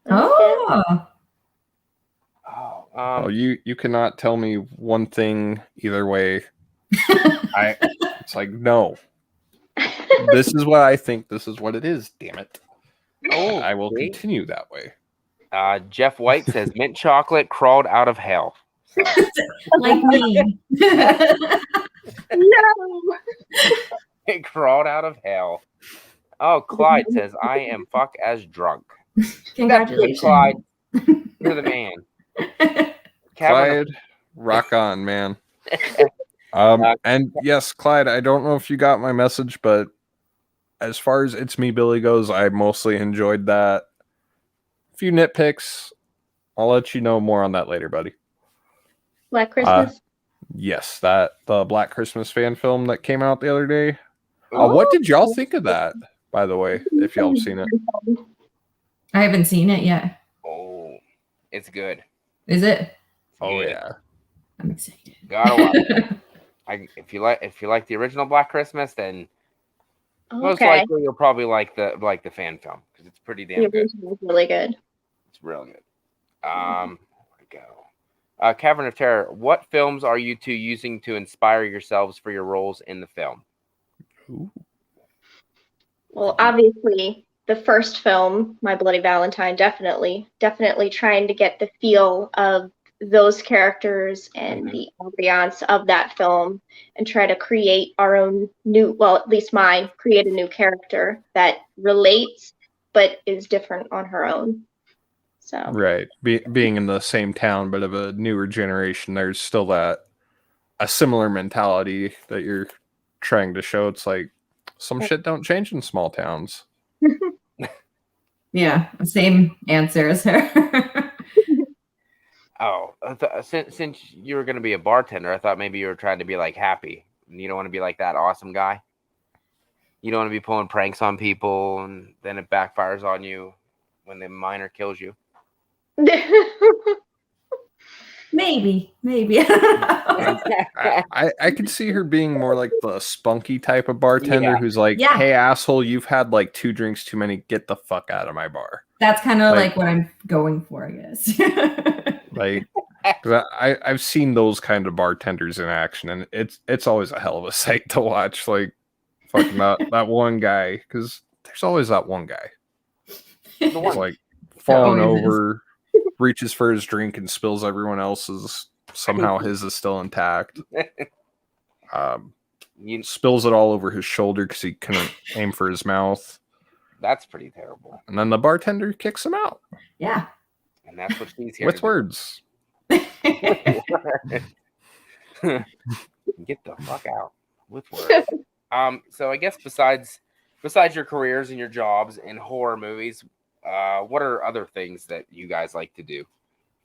F: Oh.
E: You cannot tell me one thing either way. It's like, no. This is what I think. This is what it is. Damn it.
D: Oh,
E: I will continue that way.
D: Jeff White says mint chocolate crawled out of hell.
F: Like me.
H: No.
D: It crawled out of hell. Oh, Clyde says I am fuck as drunk.
F: Congratulations,
D: Clyde. You're the man.
E: Clyde, rock on, man. And yes, Clyde, I don't know if you got my message, but as far as It's Me Billy goes, I mostly enjoyed that. A few nitpicks. I'll let you know more on that later, buddy.
H: Black Christmas?
E: Yes, the Black Christmas fan film that came out the other day. What did y'all think of that, by the way, if y'all have seen it?
F: I haven't seen it yet.
D: Oh, it's good.
F: Is it?
E: Oh, yeah.
F: I'm excited.
D: Gotta watch it. If you like the original Black Christmas, then most likely you'll probably like the fan film because it's pretty damn good.
H: It's really good.
D: It's real good. Where to go? Cavern of Terror. What films are you two using to inspire yourselves for your roles in the film?
E: Ooh.
H: Well, obviously, the first film, My Bloody Valentine, definitely trying to get the feel of those characters and the ambiance of that film and try to create our own at least mine, create a new character that relates but is different on her own. So
E: right. Being in the same town but of a newer generation, there's still a similar mentality that you're trying to show. It's like some shit don't change in small towns.
F: Yeah, same answer as her.
D: Oh, since you were going to be a bartender, I thought maybe you were trying to be like Happy. You don't want to be like that awesome guy. You don't want to be pulling pranks on people and then it backfires on you when the miner kills you.
F: Maybe.
E: I could see her being more like the spunky type of bartender who's like, hey, asshole, you've had like 2 drinks too many. Get the fuck out of my bar.
F: That's kind of like what I'm going for, I guess.
E: Like, cause I've seen those kind of bartenders in action, and it's always a hell of a sight to watch. Like, fucking that one guy, because there's always that one guy. He's like falling over, reaches for his drink and spills everyone else's. Somehow his is still intact. Spills it all over his shoulder because he couldn't aim for his mouth.
D: That's pretty terrible.
E: And then the bartender kicks him out.
F: Yeah.
D: And that's what she's here
E: with words.
D: Get the fuck out with words. So I guess besides your careers and your jobs in horror movies, what are other things that you guys like to do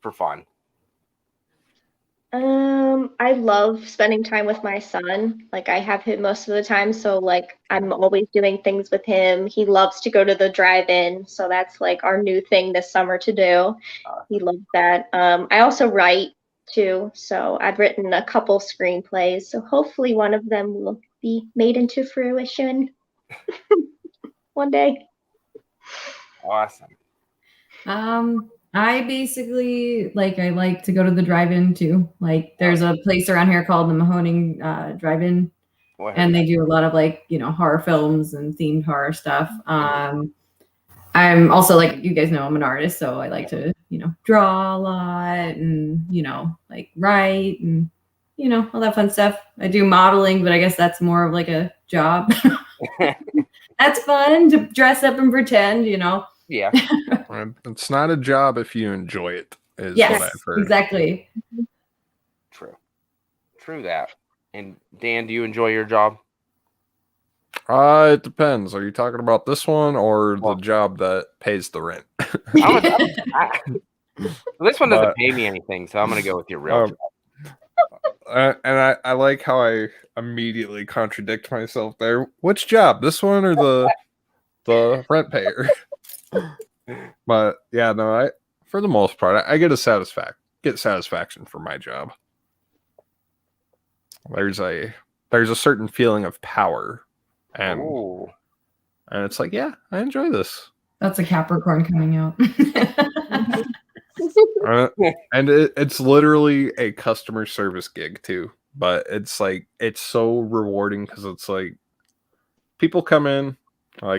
D: for fun?
H: I love spending time with my son. Like, I have him most of the time, so like I'm always doing things with him. He loves to go to the drive-in, so that's like our new thing this summer to do. He loves that. I also write too, so I've written a couple screenplays, so hopefully one of them will be made into fruition one day.
D: Awesome.
F: I basically I like to go to the drive-in too. Like there's a place around here called the Mahoning Drive-In,
D: Oh, I heard
F: and they
D: that.
F: do a lot of horror films and themed horror stuff. I'm also you guys know I'm an artist, so I like to draw a lot and write and all that fun stuff. I do modeling, but I guess that's more of a job. That's fun to dress up and pretend,
D: Yeah.
E: It's not a job if you enjoy it, is
F: Yes,
E: what I've heard.
F: exactly.
D: True that. And Dan, do you enjoy your job?
E: It depends. Are you talking about this one or the job that pays the rent?
D: This one doesn't pay me anything, so I'm gonna go with your real job.
E: And I like how I immediately contradict myself there. Which job? This one or the rent payer? But yeah, no, for the most part, I get satisfaction from my job. There's a certain feeling of power, and it's yeah, I enjoy this.
F: That's a Capricorn coming out.
E: And it's literally a customer service gig too, but it's so rewarding because it's people come in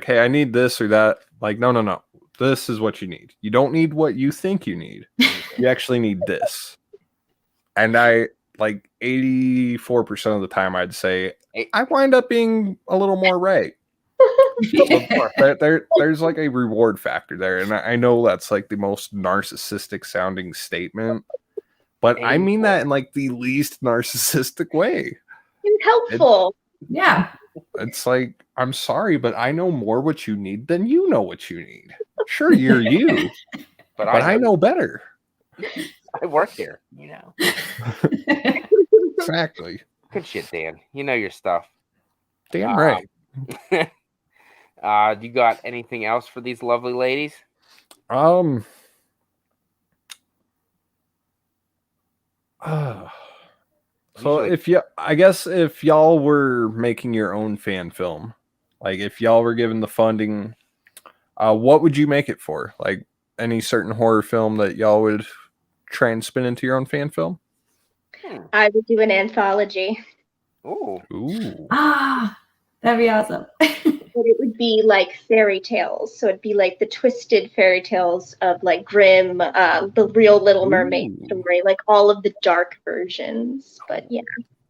E: hey, I need this or that. No, this is what you need. You don't need what you think you need. You actually need this. And I 84% of the time I'd say I wind up being a little more right. There's a reward factor there, and I know that's the most narcissistic sounding statement, but I mean that in the least narcissistic way.
H: It's helpful.
F: Yeah.
E: It's I'm sorry, but I know more what you need than you know what you need. Sure, you're you, but I know better.
D: I work here,
E: Exactly.
D: Good shit, Dan. You know your stuff.
E: Damn right.
D: Do you got anything else for these lovely ladies?
E: So if y'all were making your own fan film, if y'all were given the funding, what would you make it for? Any certain horror film that y'all would try and spin into your own fan film?
H: I would do an anthology.
D: Ooh.
F: That'd be awesome.
H: But it would be fairy tales. So it'd be the twisted fairy tales of Grimm, the real Little Mermaid story, all of the dark versions. But yeah,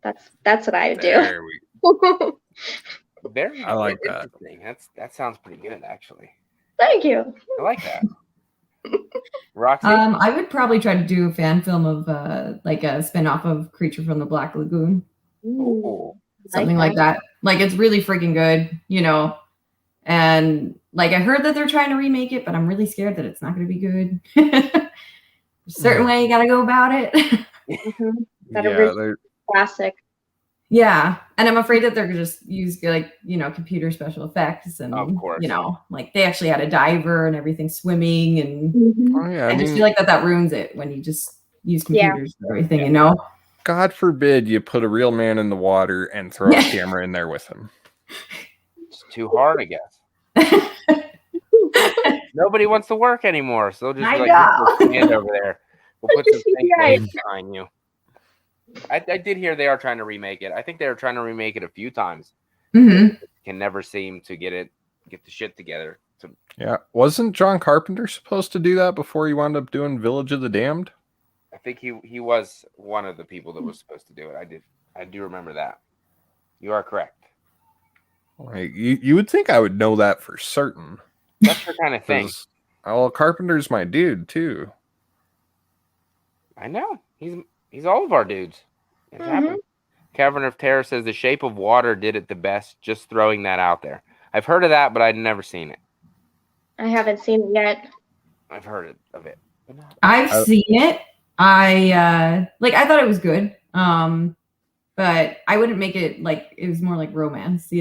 H: that's what I would do.
E: There we go.
D: Very
E: I like that.
D: interesting. That sounds pretty good, actually.
H: Thank you.
D: I like that. Roxie?
F: I would probably try to do a fan film of a spin-off of Creature from the Black Lagoon.
D: Ooh.
F: Something like that. It's really freaking good, and I heard that they're trying to remake it, but I'm really scared that it's not going to be good. There's a certain way you got to go about it.
H: That classic.
F: Yeah, and I'm afraid that they're going to just use computer special effects, and
D: of course,
F: they actually had a diver and everything swimming, and I just feel that ruins it when you just use computers for everything,
E: God forbid you put a real man in the water and throw a camera in there with him.
D: It's too hard, I guess. Nobody wants to work anymore, so they'll just stand over there. We'll put some things behind you. I did hear they are trying to remake it. I think they were trying to remake it a few times.
F: Mm-hmm.
D: Can never seem to get the shit together.
E: Yeah, wasn't John Carpenter supposed to do that before he wound up doing Village of the Damned?
D: I think he was one of the people that was supposed to do it. I do remember that. You are correct.
E: You would think I would know that for certain.
D: That's your kind of thing.
E: Well, Carpenter's my dude too.
D: I know. He's all of our dudes. It's happened. Cavern of Terror says The Shape of Water did it the best. Just throwing that out there. I've heard of that, but I'd never seen it.
H: I haven't seen it yet.
D: I've heard of it.
F: I've seen it. I thought it was good. But I wouldn't make it it was more like romance,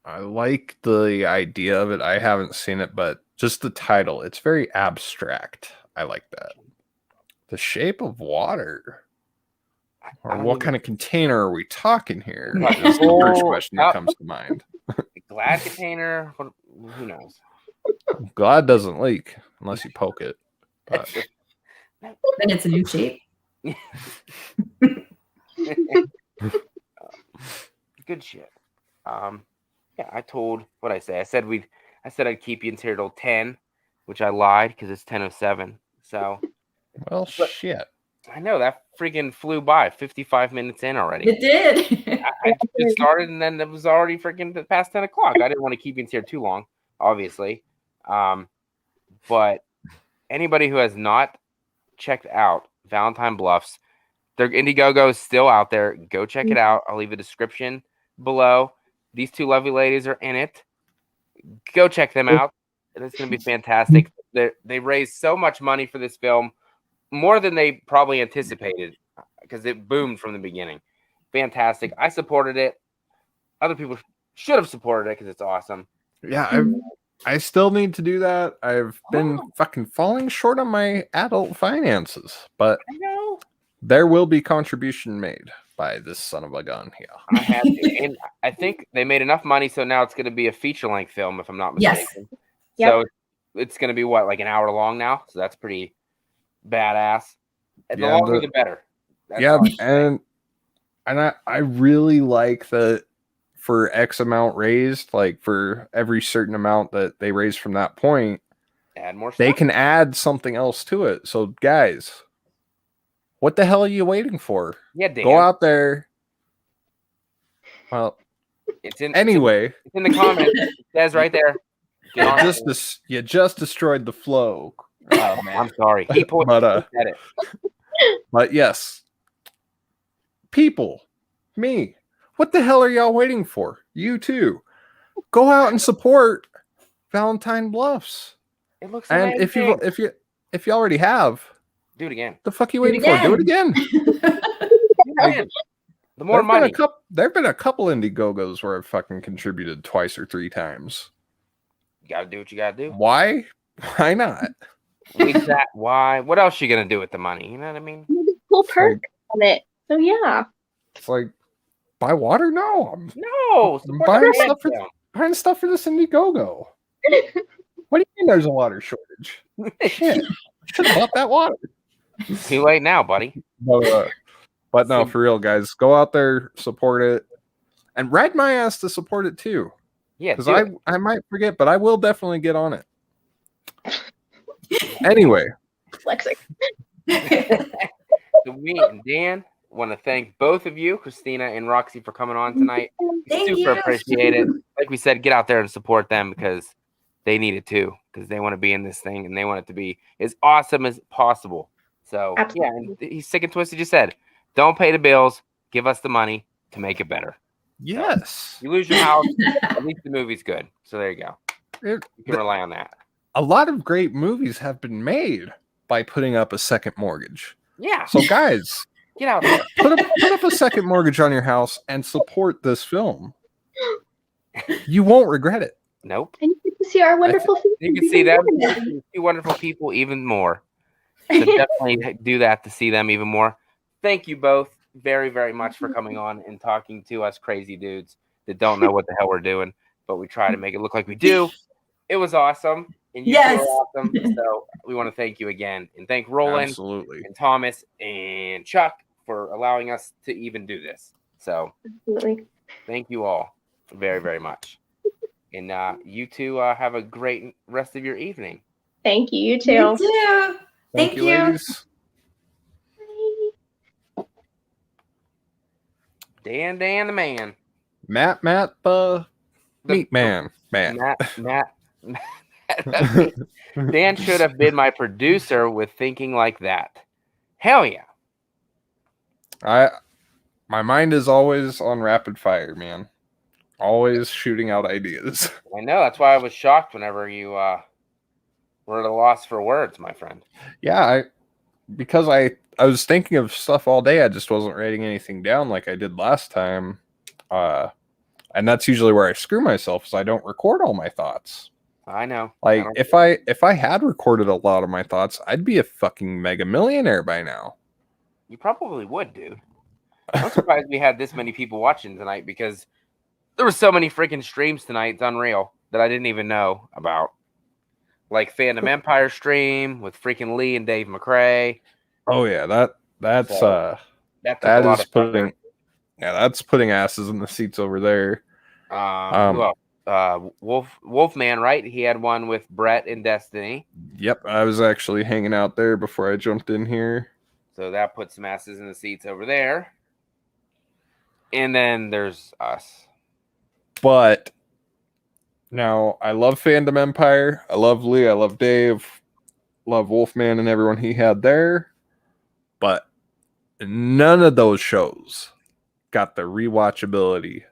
E: I like the idea of it. I haven't seen it, but just the title, it's very abstract. I like that. The Shape of Water. Or what kind of container are we talking here? That's the first question that comes to mind.
D: Glad container. Who knows?
E: Glad it doesn't leak unless you poke it. But
F: Then it's a new shape.
D: Good shit. Yeah, I told what I say. I said I'd keep you until till 10, which I lied because it's 10:07. So,
E: well, shit.
D: I know that freaking flew by. 55 minutes in already.
F: It did.
D: I just started, and then it was already freaking past 10 o'clock. I didn't want to keep you here too long, obviously. But anybody who has not checked out Valentine Bluffs, their Indiegogo is still out there. Go check it out. I'll leave a description below. These two lovely ladies are in it. Go check them out. It's going to be fantastic. They raised so much money for this film, more than they probably anticipated, because it boomed from the beginning. Fantastic. I supported it. Other people should have supported it because it's awesome.
E: Yeah, I still need to do that. I've been fucking falling short on my adult finances, but
D: I know.
E: There will be contribution made by this son of a gun here.
D: I had to. And I think they made enough money, so now it's going to be a feature-length film, if I'm not mistaken.
F: Yes.
D: So it's going to be, what, like an hour long now? So that's pretty badass. And the longer, the better. That's
E: and I really like that for X amount raised, like for every certain amount that they raise from that point,
D: add more stuff.
E: They can add something else to it. So, guys, what the hell are you waiting for?
D: Yeah, Dan.
E: Go out there. Well,
D: it's in
E: anyway.
D: It's in the comments. It says right there.
E: You just destroyed the flow.
D: Oh man, I'm sorry. He pointed at it.
E: But yes, people, me. What the hell are y'all waiting for? You too. Go out and support Valentine Bluffs.
D: It looks
E: amazing. And if you already have,
D: do it again.
E: The fuck are you waiting for? Do it again.
D: The more money.
E: There have been a couple Indiegogos where I've fucking contributed twice or three times.
D: You gotta do what you gotta do.
E: Why? Why not?
D: Why? What else are you gonna do with the money? You know what I mean?
H: Cool perk on it. So yeah.
E: It's like, buy water? No.
D: No.
E: I'm buying stuff for this Indiegogo. What do you mean there's a water shortage? Shit. Should have bought that water.
D: Too late now, buddy.
E: But no, for real, guys, go out there, support it, and ride my ass to support it too.
D: Yeah,
E: because I might forget, but I will definitely get on it. Anyway,
H: flexing.
D: So we and Dan want to thank both of you, Christina and Roxie, for coming on tonight. Super appreciate it. Like we said, get out there and support them because they need it too, because they want to be in this thing and they want it to be as awesome as possible. So yeah, and he's sick and twisted. Just said, don't pay the bills, give us the money to make it better.
E: Yes.
D: You lose your house, at least the movie's good. So there you go. You can rely on that.
E: A lot of great movies have been made by putting up a second mortgage.
D: Yeah.
E: So guys,
D: get out there.
E: Put up a second mortgage on your house and support this film. You won't regret it.
D: Nope.
H: And you get to see our wonderful people.
D: You can see them. You can see wonderful people even more. So definitely do that to see them even more. Thank you both very, very much for coming on and talking to us crazy dudes that don't know what the hell we're doing, but we try to make it look like we do. It was awesome. And you were awesome. So we want to thank you again. And thank Roland and Thomas and Chuck for allowing us to even do this. So thank you all very, very much. And you two have a great rest of your evening.
H: Thank you. You too.
F: You too. Thank you.
E: Ladies.
D: Dan the man.
E: Matt the meat man.
D: Matt. Dan should have been my producer with thinking like that. Hell yeah.
E: My mind is always on rapid fire, man. Always shooting out ideas.
D: I know. That's why I was shocked whenever you were at a loss for words, my friend.
E: Yeah, because I was thinking of stuff all day. I just wasn't writing anything down like I did last time. And that's usually where I screw myself, is I don't record all my thoughts.
D: I know.
E: Like if I had recorded a lot of my thoughts, I'd be a fucking mega millionaire by now.
D: You probably would, dude. I'm surprised we had this many people watching tonight because there were so many freaking streams tonight. It's unreal that I didn't even know about. like Fandom Empire stream with freaking Lee and Dave McRae.
E: Oh yeah, that's
D: So, that took a
E: that
D: lot
E: is
D: of
E: putting that's putting asses in the seats over there.
D: Who else? Wolfman, right? He had one with Brett in Destiny.
E: Yep, I was actually hanging out there before I jumped in here.
D: So that puts some asses in the seats over there. And then there's us.
E: But now I love Fandom Empire. I love Lee. I love Dave. Love Wolfman and everyone he had there. But none of those shows got the rewatchability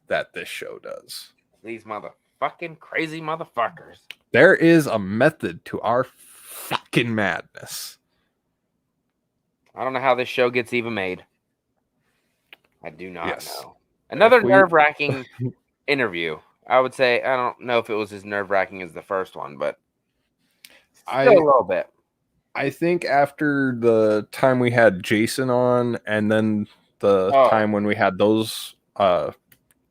E: that this show does.
D: These motherfucking crazy motherfuckers.
E: There is a method to our fucking madness.
D: I don't know how this show gets even made. I do not
E: Yes.
D: know. Another nerve-wracking interview. I would say, I don't know if it was as nerve-wracking as the first one, but still a little bit.
E: I think after the time we had Jason on, and then the time when we had those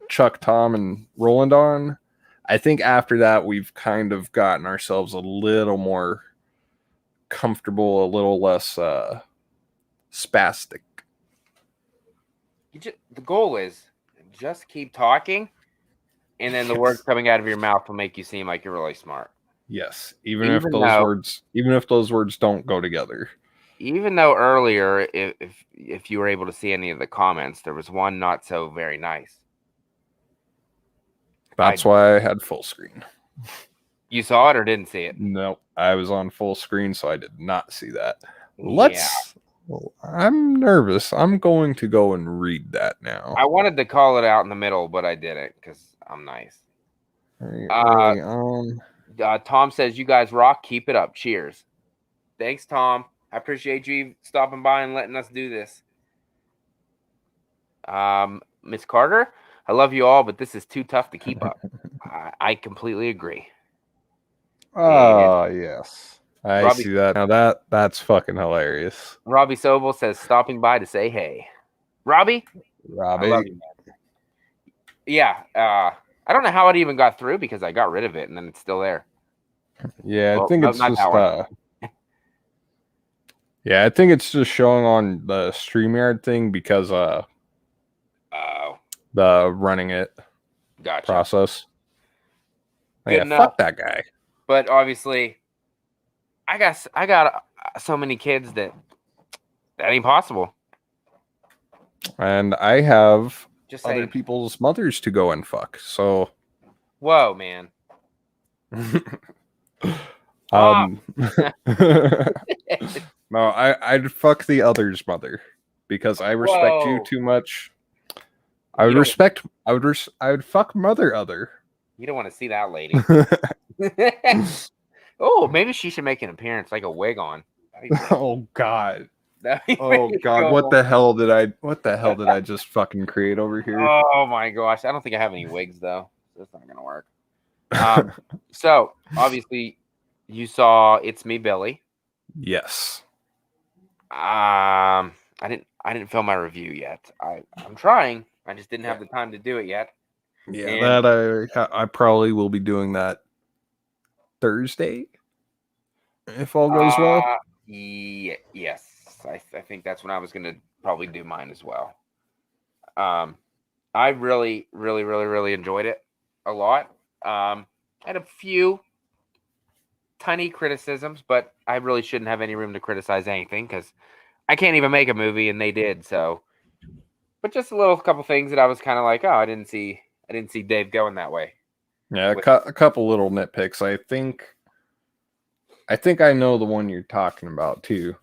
E: Chuck, Tom, and Roland on, I think after that we've kind of gotten ourselves a little more comfortable, a little less spastic.
D: The goal is just keep talking, and then the words coming out of your mouth will make you seem like you're really smart.
E: Yes, even if those words don't go together.
D: Even though earlier, if you were able to see any of the comments, there was one not so very nice.
E: That's why I had full screen.
D: You saw it or didn't see it?
E: No, I was on full screen, so I did not see that. I'm nervous. I'm going to go and read that now.
D: I wanted to call it out in the middle, but I didn't because I'm nice. Tom says, "You guys rock. Keep it up. Cheers." Thanks, Tom. I appreciate you stopping by and letting us do this. Miss Carter, I love you all, but this is too tough to keep up. I completely agree.
E: Oh, yes. I see that. Now that's fucking hilarious.
D: Robbie Sobel says, stopping by to say hey. Robbie? I love you, man. Yeah. I don't know how it even got through because I got rid of it and then it's still there.
E: Yeah, I think it's just yeah, I think it's just showing on the StreamYard thing because the running it process.
D: Yeah,
E: fuck that guy.
D: But obviously, I got so many kids that ain't possible.
E: And I have
D: just
E: other people's mothers to go and fuck. So,
D: whoa, man.
E: No, I'd fuck the other's mother because I respect you too much. I would fuck mother other.
D: You don't want to see that lady. Oh, maybe she should make an appearance, like a wig on.
E: Oh God. Oh God. What the hell did I just fucking create over here?
D: Oh my gosh. I don't think I have any wigs though. That's not gonna work. So obviously you saw It's Me, Billy.
E: Yes.
D: I didn't film my review yet. I'm trying. I just didn't have the time to do it yet.
E: Yeah, I probably will be doing that Thursday if all goes well.
D: Yes, I think that's when I was going to probably do mine as well. I really enjoyed it a lot. I had a few tiny criticisms, but I really shouldn't have any room to criticize anything because I can't even make a movie and they did. So, but just a couple things that I was kind of like, oh, I didn't see Dave going that way.
E: Yeah, a couple little nitpicks. I think I know the one you're talking about too,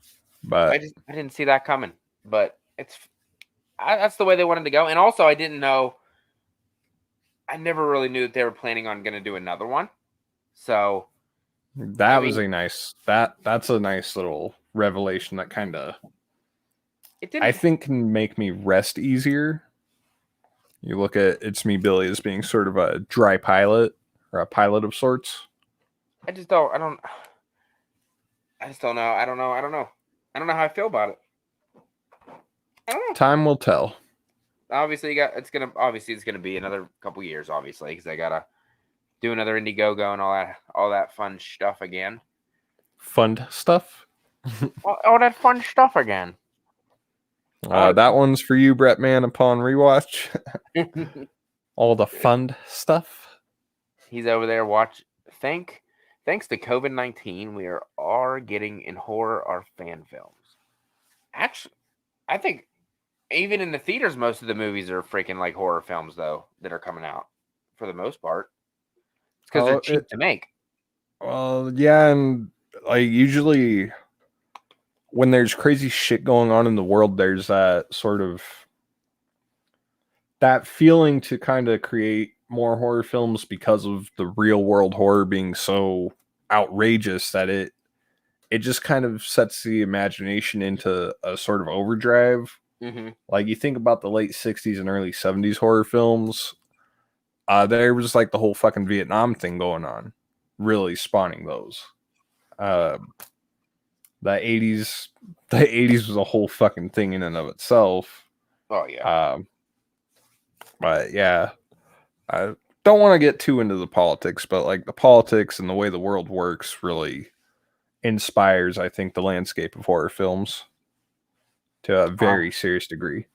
E: but
D: I didn't see that coming. But that's the way they wanted to go. And also, I didn't know. I never really knew that they were planning on going to do another one. So
E: that's a nice little revelation that kind of I think can make me rest easier. You look at It's Me, Billy as being sort of a dry pilot or a pilot of sorts.
D: I just don't know. I don't know how I feel about it. I don't know.
E: Time will tell.
D: Obviously, it's gonna be another couple years, obviously, because I gotta do another Indiegogo and all that fun stuff again.
E: Fun stuff.
D: All that fun stuff again.
E: That one's for you, Brett Man. Upon rewatch, all the fun stuff.
D: He's over there Thanks to COVID-19, we are getting in horror our fan films. Actually, I think even in the theaters, most of the movies are freaking like horror films, though, that are coming out for the most part. It's because they're cheap to make.
E: Well, yeah, and like usually when there's crazy shit going on in the world, there's that sort of that feeling to kind of create more horror films because of the real world horror being so outrageous that it just kind of sets the imagination into a sort of overdrive.
D: Mm-hmm.
E: Like you think about the late 60s and early 70s horror films, there was like the whole fucking Vietnam thing going on, really spawning those. The 80s was a whole fucking thing in and of itself.
D: Oh yeah.
E: But yeah, I don't want to get too into the politics, but like the politics and the way the world works really inspires, I think, the landscape of horror films to a very serious degree.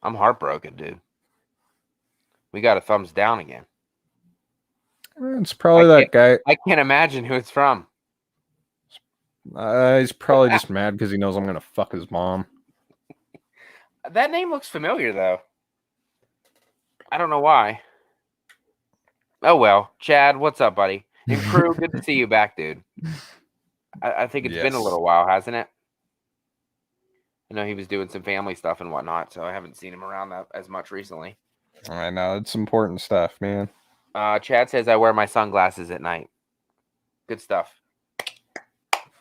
D: I'm heartbroken, dude. We got a thumbs down again.
E: It's probably that guy.
D: I can't imagine who it's from.
E: He's probably just mad because he knows I'm gonna fuck his mom.
D: That name looks familiar, though. I don't know why. Oh well, Chad, what's up, buddy? And crew, good to see you back, dude. I think it's been a little while, hasn't it? I know he was doing some family stuff and whatnot, so I haven't seen him around that as much recently.
E: I know, it's important stuff, man.
D: Chad says I wear my sunglasses at night. Good stuff.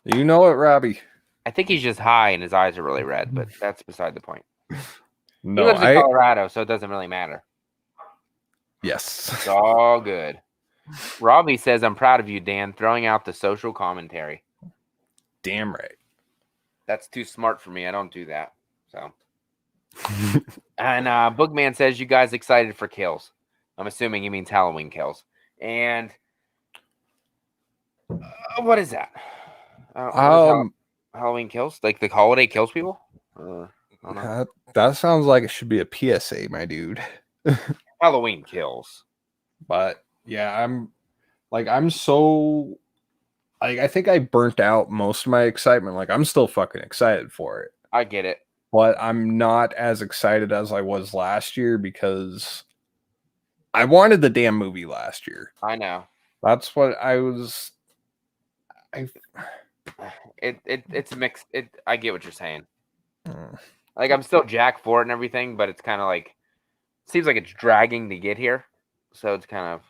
E: You know it, Robbie.
D: I think he's just high and his eyes are really red, but that's beside the point.
E: No,
D: he lives in Colorado, so it doesn't really matter.
E: Yes.
D: It's all good. Robbie says, I'm proud of you, Dan, throwing out the social commentary.
E: Damn right.
D: That's too smart for me. I don't do that. So. And Boogman says, you guys excited for kills? I'm assuming he means Halloween kills. And what is that? Halloween kills? Like the holiday kills people?
E: That sounds like it should be a PSA, my dude.
D: Halloween kills.
E: But yeah, I'm so like I think I burnt out most of my excitement. Like I'm still fucking excited for it.
D: I get it.
E: But I'm not as excited as I was last year because I wanted the damn movie last year.
D: I know.
E: That's what I was.
D: It's mixed. I get what you're saying. Like I'm still jacked for it and everything, but it's kind of like seems like it's dragging to get here, so it's kind of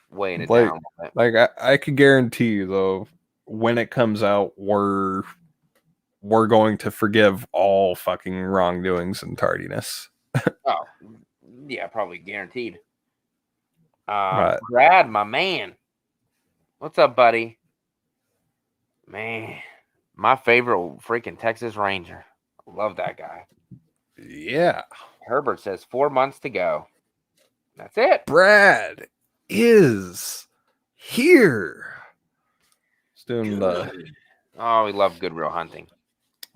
D: weighing it down.
E: Like I could guarantee you though, when it comes out, we're going to forgive all fucking wrongdoings and tardiness.
D: Oh, yeah, probably guaranteed. Brad, my man, what's up, buddy? Man, my favorite freaking Texas Ranger. Love that guy.
E: Yeah.
D: Herbert says 4 months to go. That's it.
E: Brad is here. He's doing
D: Oh, we love good real hunting.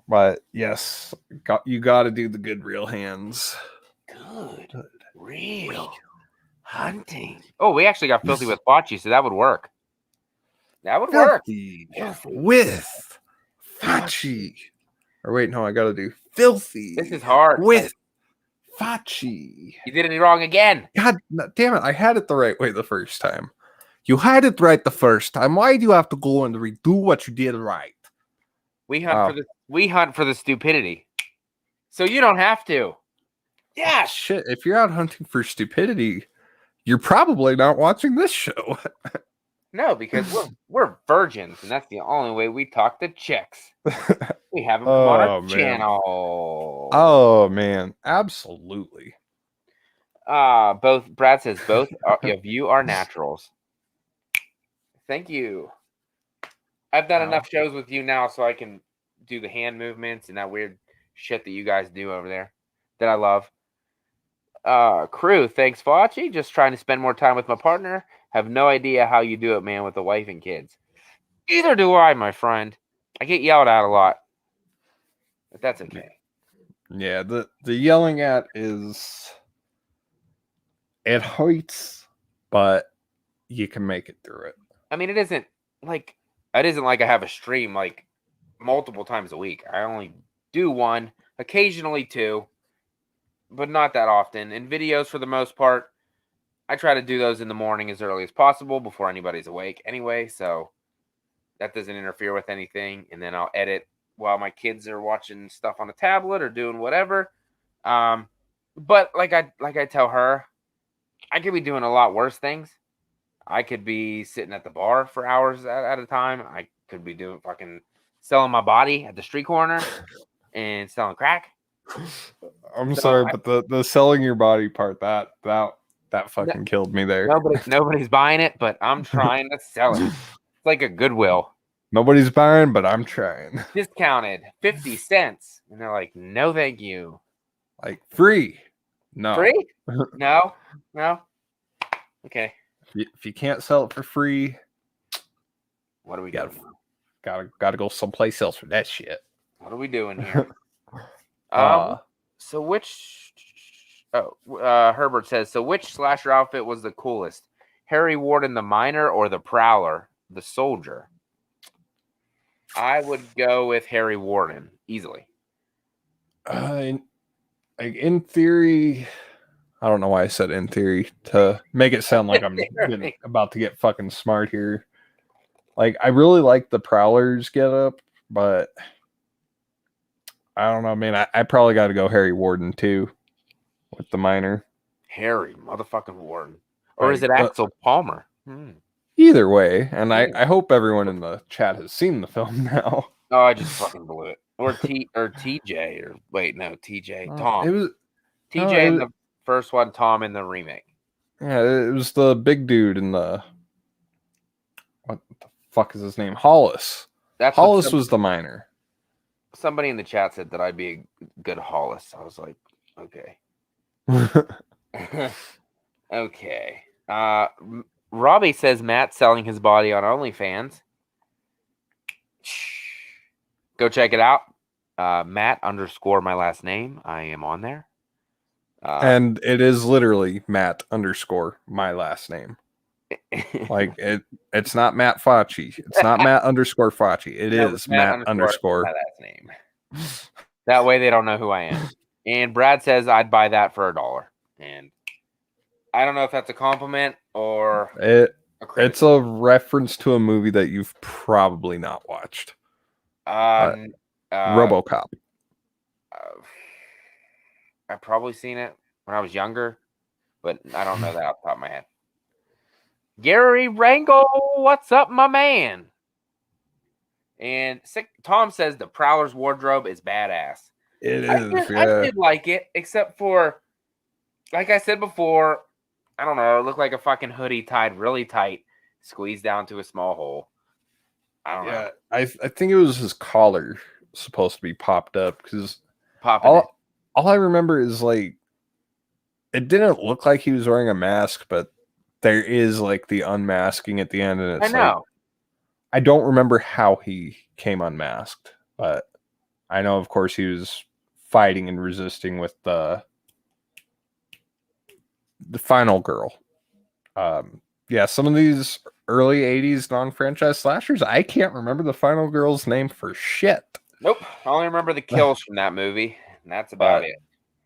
E: But yes, you got to do the good real hands.
D: Good real hunting. Oh, we actually got filthy with Bocce, so that would work. That would work.
E: With Facci. Or wait, no, I got to do filthy.
D: This is hard.
E: With Facci.
D: You did it wrong again.
E: God damn it. I had it the right way the first time. You had it right the first time. Why do you have to go and redo what you did right?
D: We hunt for the stupidity. So you don't have to. Yeah.
E: Shit, if you're out hunting for stupidity, you're probably not watching this show.
D: No, because we're virgins, and that's the only way we talk to chicks. We have them on our channel.
E: Oh man, absolutely.
D: Brad says both of you are naturals. Thank you. I've done enough shows with you now so I can do the hand movements and that weird shit that you guys do over there that I love. Crew, thanks, Facci. Just trying to spend more time with my partner. Have no idea how you do it, man, with a wife and kids. Either do I, my friend. I get yelled at a lot. But that's okay.
E: Yeah, the yelling at is... It hurts, but you can make it through it.
D: I mean, it isn't like I have a stream like multiple times a week. I only do one, occasionally two, but not that often. And videos, for the most part, I try to do those in the morning as early as possible before anybody's awake anyway, so that doesn't interfere with anything. And then I'll edit while my kids are watching stuff on a tablet or doing whatever. But like I tell her, I could be doing a lot worse things. I could be sitting at the bar for hours at a time. I could be doing fucking selling my body at the street corner and selling crack.
E: I'm sorry, but the selling your body part, that fucking killed me there.
D: Nobody's buying it, but I'm trying to sell it. It's like a Goodwill.
E: Nobody's buying, but I'm trying.
D: Discounted 50 cents. And they're like, no, thank you.
E: Like, free. No.
D: Free? No. Okay.
E: If you can't sell it for free,
D: what do we
E: got? Gotta go someplace else for that shit.
D: What are we doing here? So which? Herbert says. So which slasher outfit was the coolest? Harry Warden, the miner, or the Prowler, the soldier? I would go with Harry Warden easily.
E: In theory, I don't know why I said in theory to make it sound like I'm about to get fucking smart here. Like, I really like the Prowler's get up, but I don't know, man. I probably got to go Harry Warden too with the miner.
D: Harry motherfucking Warden, or is it Axel Palmer?
E: Either way, and I hope everyone in the chat has seen the film now.
D: Oh, I just fucking blew it. Or TJ, or wait, no, TJ, Tom.
E: It was
D: TJ in the first one, Tom in the remake.
E: Yeah, it was the big dude in the... What the fuck is his name? Hollis. Hollis was the miner.
D: Somebody in the chat said that I'd be a good Hollis. I was like, okay. Okay. Robbie says Matt's selling his body on OnlyFans. Go check it out. Matt _ my last name. I am on there.
E: And it is literally Matt _ my last name. Like it's not Matt Facci. It's not Matt _ Facci. It is Matt _
D: my last name. That way they don't know who I am. And Brad says I'd buy that for $1. And I don't know if that's a compliment or
E: it's a reference to a movie that you've probably not watched. RoboCop.
D: I've probably seen it when I was younger, but I don't know that off the top of my head. Gary Rangle, what's up, my man? And Tom says the Prowler's wardrobe is badass.
E: It is.
D: I did like it, except for, like I said before, I don't know, it looked like a fucking hoodie tied really tight, squeezed down to a small hole. I don't know.
E: I think it was his collar supposed to be popped up because all I remember is like it didn't look like he was wearing a mask, but there is like the unmasking at the end, and it's like I don't remember how he came unmasked, but I know, of course, he was fighting and resisting with the final girl. Yeah, some of these early 80s non-franchise slashers, I can't remember the final girl's name for shit.
D: Nope. I only remember the kills from that movie, and that's about it.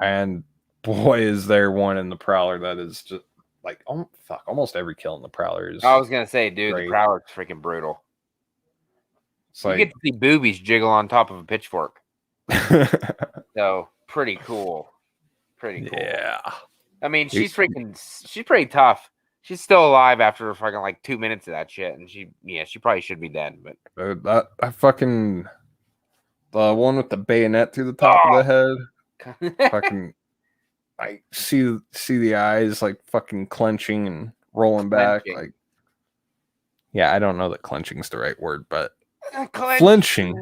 E: And boy, is there one in the Prowler that is just like, oh fuck, almost every kill in the Prowler is.
D: I was gonna say, dude, great. The Prowler's freaking brutal. It's you get to see boobies jiggle on top of a pitchfork. So pretty cool. Pretty cool.
E: Yeah.
D: I mean, she's pretty tough. She's still alive after fucking like 2 minutes of that shit, and she probably should be dead. But
E: that fucking the one with the bayonet through the top of the head, fucking, I see the eyes like fucking clenching and rolling back. Like, yeah, I don't know that clenching's the right word, but flinching.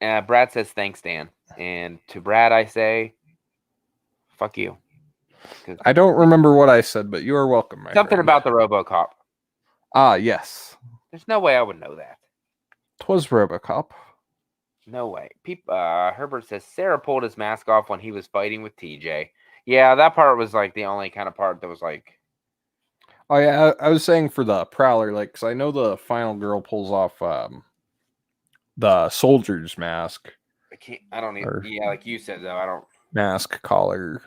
D: Brad says thanks, Dan, and to Brad I say, fuck you.
E: I don't remember what I said, but you are welcome, my
D: Something
E: friend.
D: about the RoboCop.
E: Ah, yes.
D: There's no way I would know that.
E: 'Twas RoboCop.
D: No way. Herbert says Sarah pulled his mask off when he was fighting with TJ. Yeah, that part was like the only kind of part that was like.
E: Oh yeah, I was saying for the Prowler, like, because I know the final girl pulls off the soldier's mask.
D: I don't even. Yeah, like you said though, I don't.
E: Mask, collar,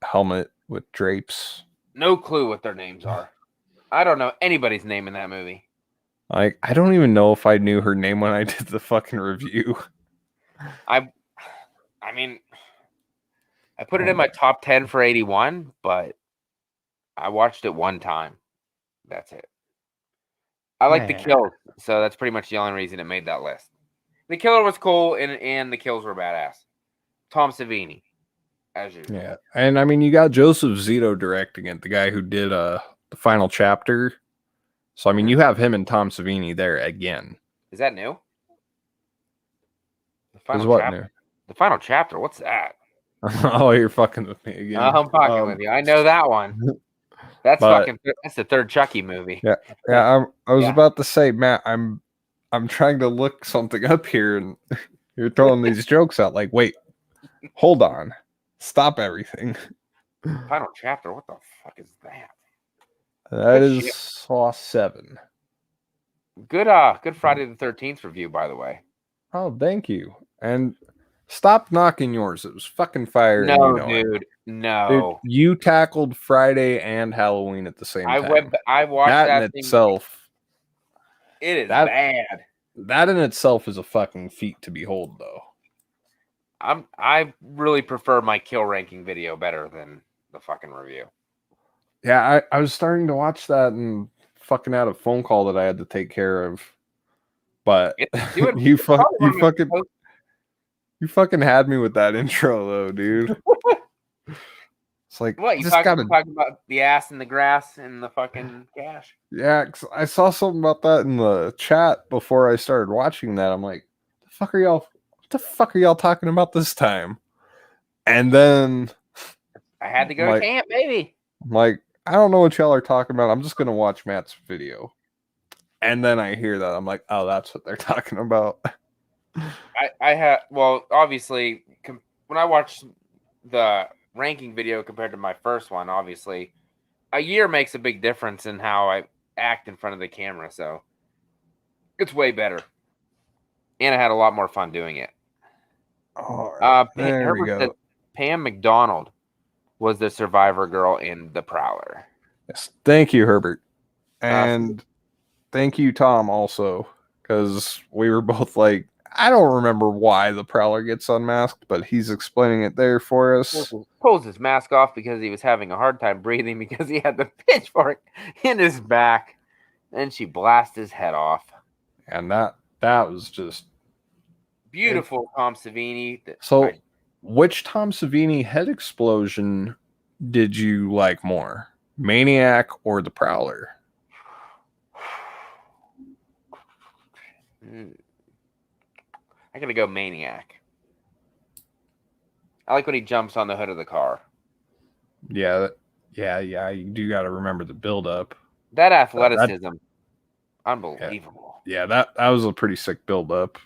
E: helmet with drapes.
D: No clue what their names are. I don't know anybody's name in that movie.
E: Like, I don't even know if I knew her name when I did the fucking review.
D: I mean, I put it in my top 10 for 81, but I watched it one time. That's it. I like the kills, so that's pretty much the only reason it made that list. The killer was cool, and the kills were badass. Tom Savini, as usual.
E: Yeah, and I mean, you got Joseph Zito directing it, the guy who did the final chapter. So I mean, you have him and Tom Savini there again.
D: Is that new?
E: Is what new?
D: The final chapter. What's that?
E: Oh, you're fucking with me again.
D: I'm fucking with you. I know that one. That's that's the third Chucky movie.
E: Yeah, yeah. I was about to say, Matt, I'm trying to look something up here, and you're throwing these jokes out. Like, wait, hold on, stop everything.
D: Final chapter. What the fuck is that?
E: That is Saw 7.
D: Good Friday the 13th review, by the way.
E: Oh, thank you. And stop knocking yours. It was fucking fire.
D: No, dude. No.
E: Dude, you tackled Friday and Halloween at the same time.
D: I watched that
E: in itself.
D: It is bad.
E: That in itself is a fucking feat to behold, though.
D: I really prefer my kill ranking video better than the fucking review.
E: Yeah, I was starting to watch that and fucking had a phone call that I had to take care of. But you fucking had me with that intro though, dude. It's like,
D: what, you talking about the ass and the grass and the fucking cash?
E: Yeah, 'cause I saw something about that in the chat before I started watching that. I'm like, what the fuck are y'all talking about this time? And then
D: I had to go to camp, baby.
E: I'm like, I don't know what y'all are talking about. I'm just gonna watch Matt's video. And then I hear that. I'm like, oh, that's what they're talking about.
D: Obviously, when I watched the ranking video compared to my first one, obviously, a year makes a big difference in how I act in front of the camera. So it's way better. And I had a lot more fun doing it.
E: All right, there we go.
D: Pam McDonald was the survivor girl in The Prowler.
E: Yes, thank you, Herbert. And thank you, Tom, also, because we were both like, I don't remember why the Prowler gets unmasked, but he's explaining it there for us.
D: Pulls his mask off because he was having a hard time breathing because he had the pitchfork in his back. And she blasts his head off.
E: And that was just
D: beautiful, Tom Savini.
E: So, which Tom Savini head explosion did you like more? Maniac or the Prowler?
D: I gotta go Maniac. I like when he jumps on the hood of the car.
E: Yeah. You do got to remember the build-up.
D: That athleticism, unbelievable.
E: Yeah, that was a pretty sick build-up.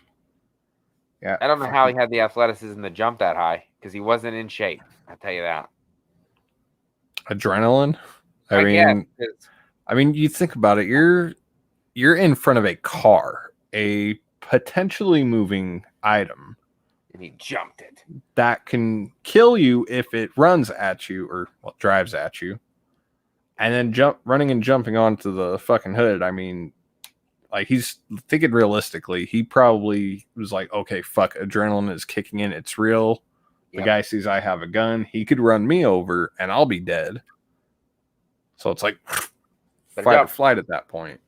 E: Yeah,
D: I don't know how he had the athleticism to jump that high because he wasn't in shape. I'll tell you that.
E: Adrenaline. I mean, you think about it. You're in front of a car, a potentially moving item,
D: and he jumped it.
E: That can kill you if it runs at you or drives at you, and then running and jumping onto the fucking hood. I mean, like, he's thinking realistically. He probably was like, okay, fuck, adrenaline is kicking in. It's real. The guy sees I have a gun. He could run me over and I'll be dead. So it's like fight or flight at that point.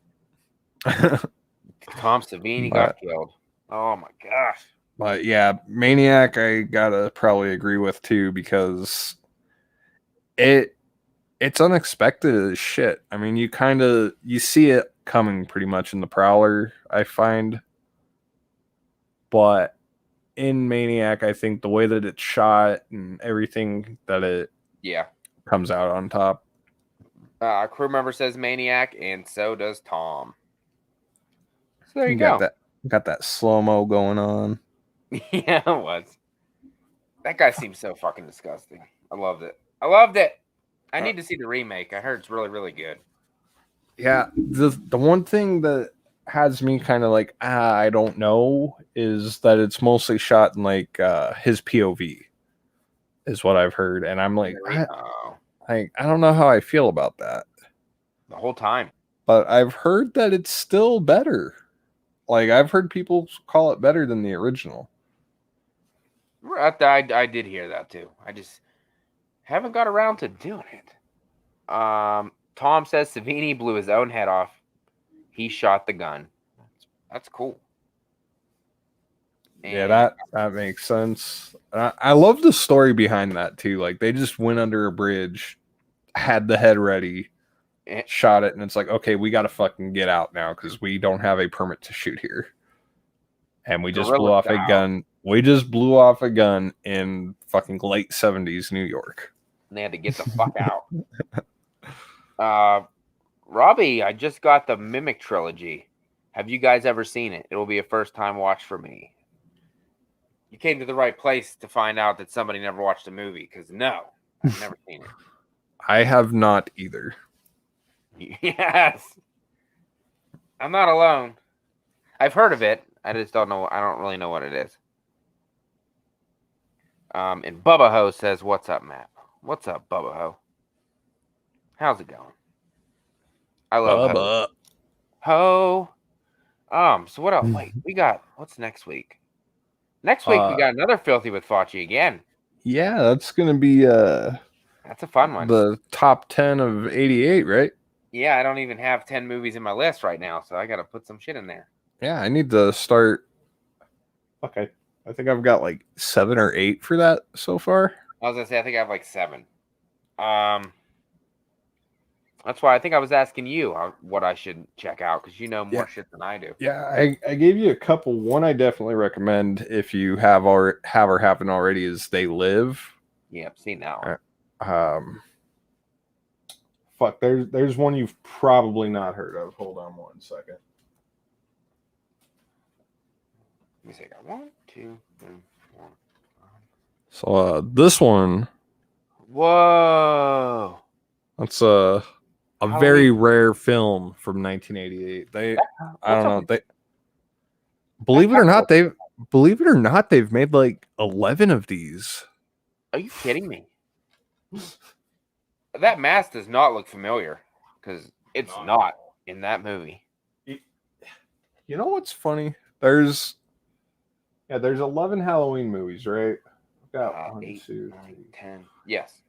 D: Tom Savini got killed. Oh my gosh.
E: But yeah, Maniac, I gotta probably agree with too, because it's unexpected as shit. I mean, you see it coming pretty much in the Prowler, I find. But in Maniac, I think the way that it's shot and everything that it comes out on top.
D: Crew member says Maniac, and so does Tom. So there you
E: got
D: go.
E: Got that slow-mo going on.
D: Yeah, it was. That guy seems so fucking disgusting. I loved it. I need to see the remake. I heard it's really, really good.
E: Yeah, the one thing that has me kind of like, I don't know, is that it's mostly shot in like his POV, is what I've heard, and I'm like, I don't know how I feel about that.
D: The whole time.
E: But I've heard that it's still better. Like, I've heard people call it better than the original.
D: I did hear that too. I just haven't got around to doing it. Tom says Savini blew his own head off. He shot the gun. That's cool. And
E: yeah, that makes sense. I love the story behind that too. Like, they just went under a bridge, had the head ready, shot it, and it's like, okay, we got to fucking get out now because we don't have a permit to shoot here. And we just blew off a gun. We just blew off a gun in fucking late 70s New York.
D: And they had to get the fuck out. Robbie, I just got the Mimic trilogy. Have you guys ever seen it? It will be a first-time watch for me. You came to the right place to find out that somebody never watched a movie, because no, I've never seen it.
E: I have not either.
D: Yes. I'm not alone. I've heard of it. I just don't know. I don't really know what it is. And Bubba Ho says, "What's up, Matt? What's up, Bubba Ho? How's it going?" I love
E: Bubba.
D: Ho. So what else? Wait, we got what's next week? Next week we got another Filthy with Fauci again.
E: Yeah, that's gonna be
D: that's a fun one.
E: The top 10 of 88, right?
D: Yeah, I don't even have 10 movies in my list right now, so I gotta put some shit in there.
E: Yeah, I need to start. Okay, I think I've got like 7 or 8 for that so far.
D: I was gonna say I think I have like 7. That's why I think I was asking you what I should check out, because you know more shit than I do.
E: Yeah, I gave you a couple. One I definitely recommend if you have or haven't already is They Live.
D: Yeah, I've seen that one.
E: Fuck, there's one you've probably not heard of. Hold on one second.
D: Let me see. I got 1, 2, 3, 4, 5.
E: So this one.
D: Whoa.
E: That's a very rare film from 1988. I don't know. Believe it or not, they've made like 11 of these.
D: Are you kidding me? That mask does not look familiar, because it's not in that movie.
E: You know what's funny? There's 11 Halloween movies, right? I've got 1,
D: 8,
E: 2,
D: 9, 10. Yes.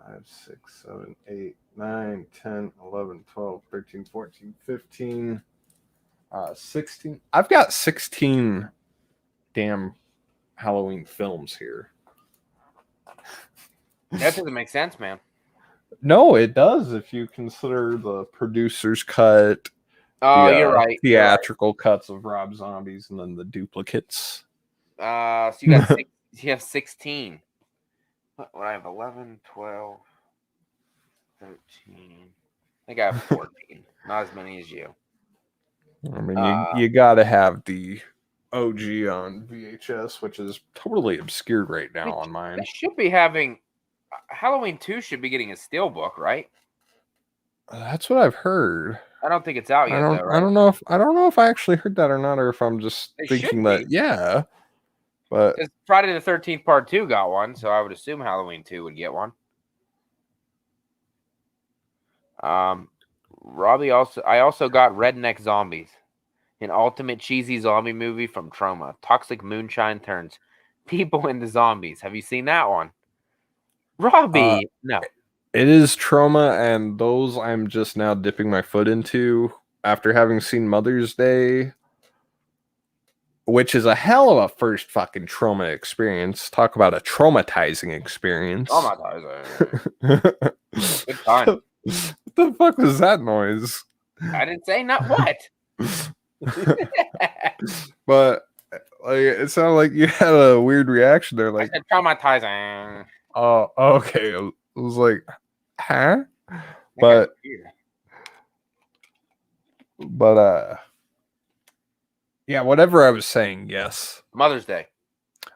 E: 5, 6, 7, 8, 9, 10, 11, 12, 13, 14, 15, 16. I've got 16 damn Halloween films here.
D: That doesn't make sense, man.
E: No, it does if you consider the producer's cut.
D: Oh, you're right.
E: Theatrical cuts of Rob Zombies and then the duplicates.
D: So you got you have 16. What I have 11, 12, 13. I think I have 14. Not as many as you.
E: I mean, you got to have the OG on VHS, which is totally obscured right now on mine.
D: They should be having Halloween 2 should be getting a steelbook, right?
E: That's what I've heard.
D: I don't think it's out yet. Right?
E: I don't know if I actually heard that or not, or if I'm just thinking that. Yeah, but
D: because Friday the 13th Part 2 got one, so I would assume Halloween 2 would get one. Robbie I also got Redneck Zombies, an ultimate cheesy zombie movie from Troma. Toxic moonshine turns people into zombies. Have you seen that one? Robbie, no.
E: It is Troma, and those I'm just now dipping my foot into after having seen Mother's Day, which is a hell of a first fucking Troma experience. Talk about a traumatizing experience.
D: Traumatizing. Good time.
E: What the fuck was that noise?
D: I didn't say not what.
E: But like, it sounded like you had a weird reaction there. Like,
D: I said traumatizing.
E: oh, okay. It was like, Huh?
D: That
E: But yeah, whatever I was saying, yes.
D: Mother's Day.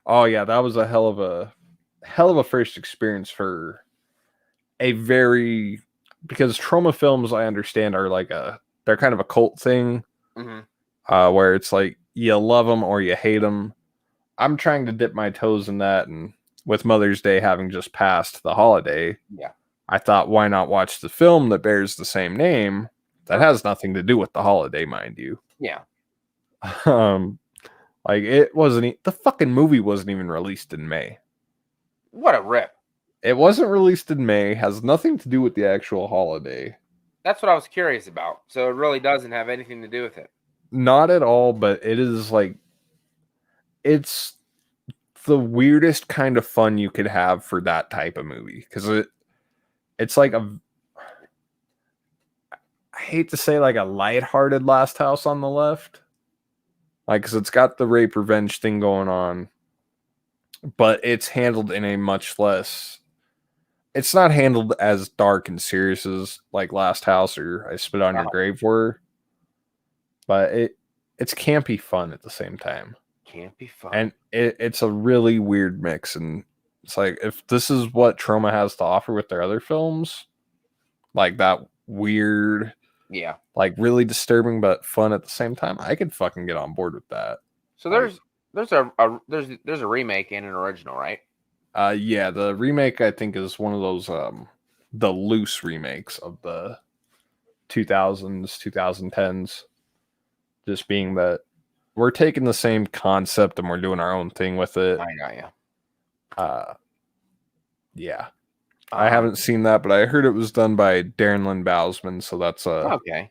E: Oh yeah, that was a hell of a first experience for a very, because trauma films I understand are like they're kind of a cult thing, where it's like you love them or you hate them. I'm trying to dip my toes in that, and with Mother's Day having just passed the holiday, I thought, why not watch the film that bears the same name that has nothing to do with the holiday, mind you.
D: Yeah.
E: Like it wasn't, the fucking movie wasn't even released in May.
D: What a rip.
E: It wasn't released in May, has nothing to do with the actual holiday.
D: That's what I was curious about. So it really doesn't have anything to do with it.
E: Not at all, but it is like, it's the weirdest kind of fun you could have for that type of movie. Because it's like I hate to say like a lighthearted Last House on the Left. Like, because it's got the rape revenge thing going on, but it's handled in a much less, it's not handled as dark and serious as like Last House or I Spit on Your Grave were, but it's campy fun at the same time.
D: Campy fun.
E: And it's a really weird mix, and it's like, if this is what Troma has to offer with their other films, like that weird, like really disturbing but fun at the same time, I could fucking get on board with that.
D: So there's a remake and an original, right?
E: Yeah, the remake I think is one of those the loose remakes of the 2000s, 2010s, just being that we're taking the same concept and we're doing our own thing with it.
D: I got you.
E: Yeah. I haven't seen that, but I heard it was done by Darren Lynn Bousman, so that's
D: okay.